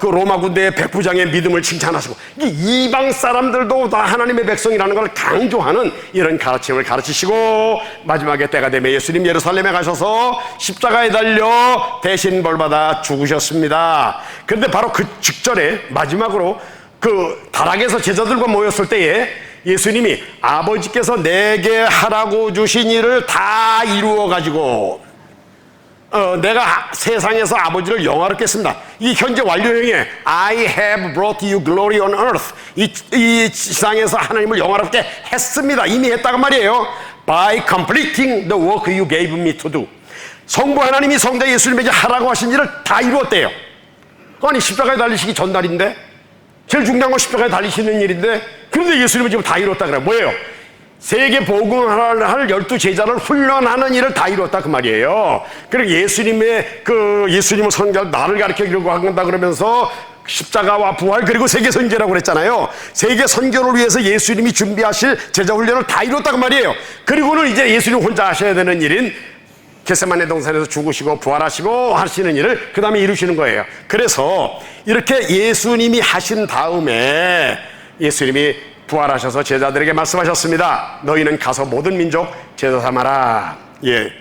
로마 군대의 백부장의 믿음을 칭찬하시고, 이방 사람들도 다 하나님의 백성이라는 걸 강조하는 이런 가르침을 가르치시고, 마지막에 때가 되면 예수님 예루살렘에 가셔서 십자가에 달려 대신 벌받아 죽으셨습니다. 그런데 바로 그 직전에 마지막으로 그 다락에서 제자들과 모였을 때에 예수님이 아버지께서 내게 하라고 주신 일을 다 이루어 가지고 내가 세상에서 아버지를 영화롭게 했습니다. 이 현재 완료형에 I have brought you glory on earth, 이 지상에서 하나님을 영화롭게 했습니다. 이미 했다고 말이에요. By completing the work you gave me to do. 성부 하나님이 성자 예수님에게 하라고 하신 일을 다 이루었대요. 아니 십자가에 달리시기 전날인데, 제일 중요한 건 십자가에 달리시는 일인데, 그런데 예수님은 지금 다 이뤘다 그래요. 뭐예요? 세계 복음을 할 12제자를 훈련하는 일을 다 이뤘다 그 말이에요. 그리고 예수님은 성자 나를 가르치려고 한다 그러면서 십자가와 부활 그리고 세계 선교라고 그랬잖아요. 세계 선교를 위해서 예수님이 준비하실 제자 훈련을 다 이뤘다 그 말이에요. 그리고는 이제 예수님 혼자 하셔야 되는 일인 겟세마네 동산에서 죽으시고 부활하시고 하시는 일을 그 다음에 이루시는 거예요. 그래서 이렇게 예수님이 하신 다음에 예수님이 부활하셔서 제자들에게 말씀하셨습니다. 너희는 가서 모든 민족 제자 삼아라. 예,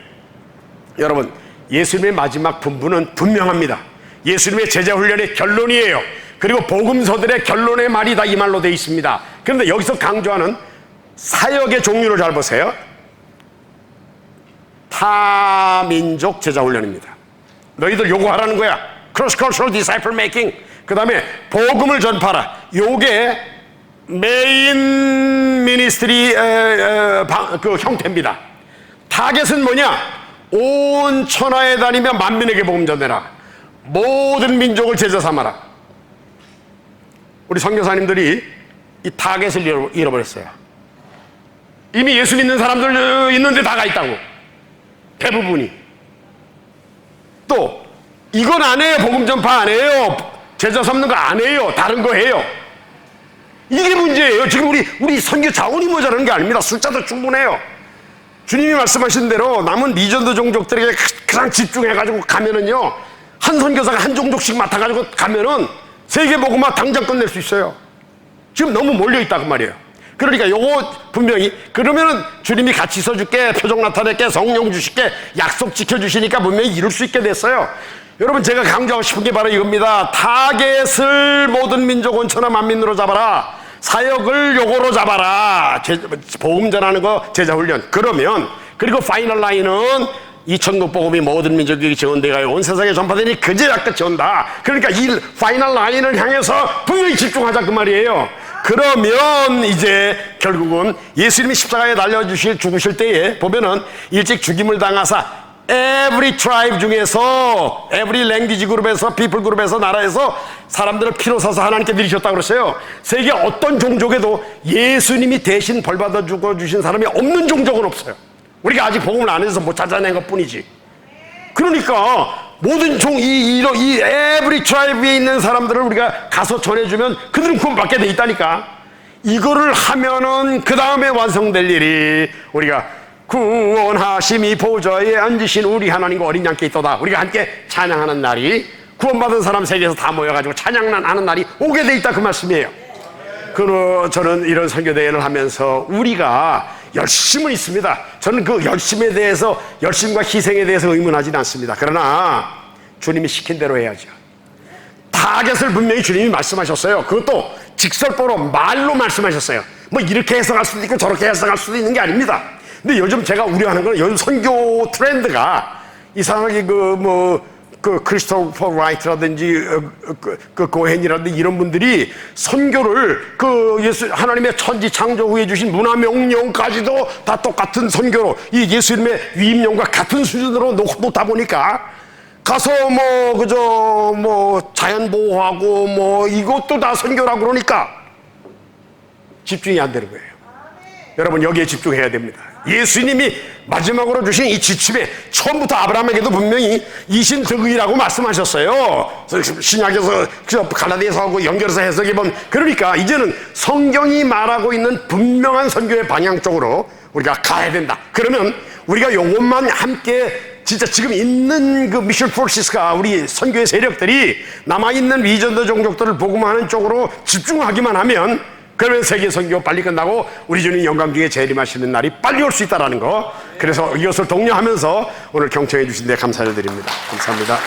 여러분, 예수님의 마지막 분부는 분명합니다. 예수님의 제자 훈련의 결론이에요. 그리고 복음서들의 결론의 말이 다 이 말로 되어 있습니다. 그런데 여기서 강조하는 사역의 종류를 잘 보세요. 타민족 제자 훈련입니다. 너희들 요거 하라는 거야. Cross cultural disciple making. 그 다음에 복음을 전파하라. 요게 메인 미니스트리 그 형태입니다. 타겟은 뭐냐? 온 천하에 다니며 만민에게 복음 전해라. 모든 민족을 제자 삼아라. 우리 선교사님들이 이 타겟을 잃어버렸어요. 이미 예수 믿는 사람들 있는데 다 가 있다고. 대부분이. 또 이건 안 해요. 복음 전파 안 해요. 제자 삼는 거 안 해요. 다른 거 해요. 이게 문제예요. 지금 우리 선교 자원이 모자라는 게 아닙니다. 숫자도 충분해요. 주님이 말씀하신 대로 남은 리전드 종족들에게 가장 집중해가지고 가면은요, 한 선교사가 한 종족씩 맡아가지고 가면은 세계 복음화 당장 끝낼 수 있어요. 지금 너무 몰려있다 그 말이에요. 그러니까 요거 분명히, 그러면은 주님이 같이 서줄게, 표적 나타낼게, 성령 주실게, 약속 지켜주시니까 분명히 이룰 수 있게 됐어요. 여러분, 제가 강조하고 싶은 게 바로 이겁니다. 타겟을 모든 민족 온천하 만민으로 잡아라. 사역을 요거로 잡아라. 복음 전하는 거 제자 훈련. 그러면, 그리고 파이널 라인은 이 천국 복음이 모든 민족에게 전되가요 온 세상에 전파되니 그제야끝이 온다. 그러니까 이 파이널 라인을 향해서 분명히 집중하자 그 말이에요. 그러면 이제 결국은 예수님이 십자가에 죽으실 때에 보면은 일찍 죽임을 당하사 every tribe 중에서, every language 그룹에서, people 그룹에서, 나라에서 사람들을 피로 사서 하나님께 드리셨다고 그랬어요. 세계 어떤 종족에도 예수님이 대신 벌받아 죽어주신 사람이 없는 종족은 없어요. 우리가 아직 복음을 안 해서 못 찾아낸 것 뿐이지. 그러니까 모든 이 every tribe에 있는 사람들을 우리가 가서 전해주면 그들은 구원받게 돼 있다니까. 이거를 하면은 그 다음에 완성될 일이 우리가 구원하심이 보좌에 앉으신 우리 하나님과 어린 양께 있도다. 우리가 함께 찬양하는 날이, 구원받은 사람 세계에서 다 모여가지고 찬양하는 날이 오게 돼 있다 그 말씀이에요. 저는 이런 선교대회를 하면서 우리가 열심은 있습니다. 저는 그 열심에 대해서, 열심과 희생에 대해서 의문하지는 않습니다. 그러나 주님이 시킨 대로 해야죠. 다 타겟을 분명히 주님이 말씀하셨어요. 그것도 직설보로 말로 말씀하셨어요. 뭐 이렇게 해석할 수도 있고 저렇게 해석할 수도 있는 게 아닙니다. 근데 요즘 제가 우려하는 건 요즘 선교 트렌드가 이상하게 크리스토퍼 라이트라든지 그 고헨이라든지 이런 분들이 선교를 하나님의 천지 창조 후에 주신 문화 명령까지도 다 똑같은 선교로 이 예수님의 위임령과 같은 수준으로 놓다 보니까 가서 자연 보호하고 이것도 다 선교라고 그러니까 집중이 안 되는 거예요. 여러분 여기에 집중해야 됩니다. 예수님이 마지막으로 주신 이 지침에 처음부터 아브라함에게도 분명히 이신득의라고 말씀하셨어요. 신약에서 갈라디아서하고 연결해서 해석해보면 그러니까 이제는 성경이 말하고 있는 분명한 선교의 방향 쪽으로 우리가 가야 된다. 그러면 우리가 요것만 함께 진짜 지금 있는 그 미션 포시스가 우리 선교의 세력들이 남아있는 위전도 종족들을 복음하는 쪽으로 집중하기만 하면 그러면 세계 선교 빨리 끝나고 우리 주님 영광 중에 재림하시는 날이 빨리 올 수 있다는 거. 그래서 이것을 독려하면서 오늘 경청해 주신 데 감사를 드립니다. 감사합니다.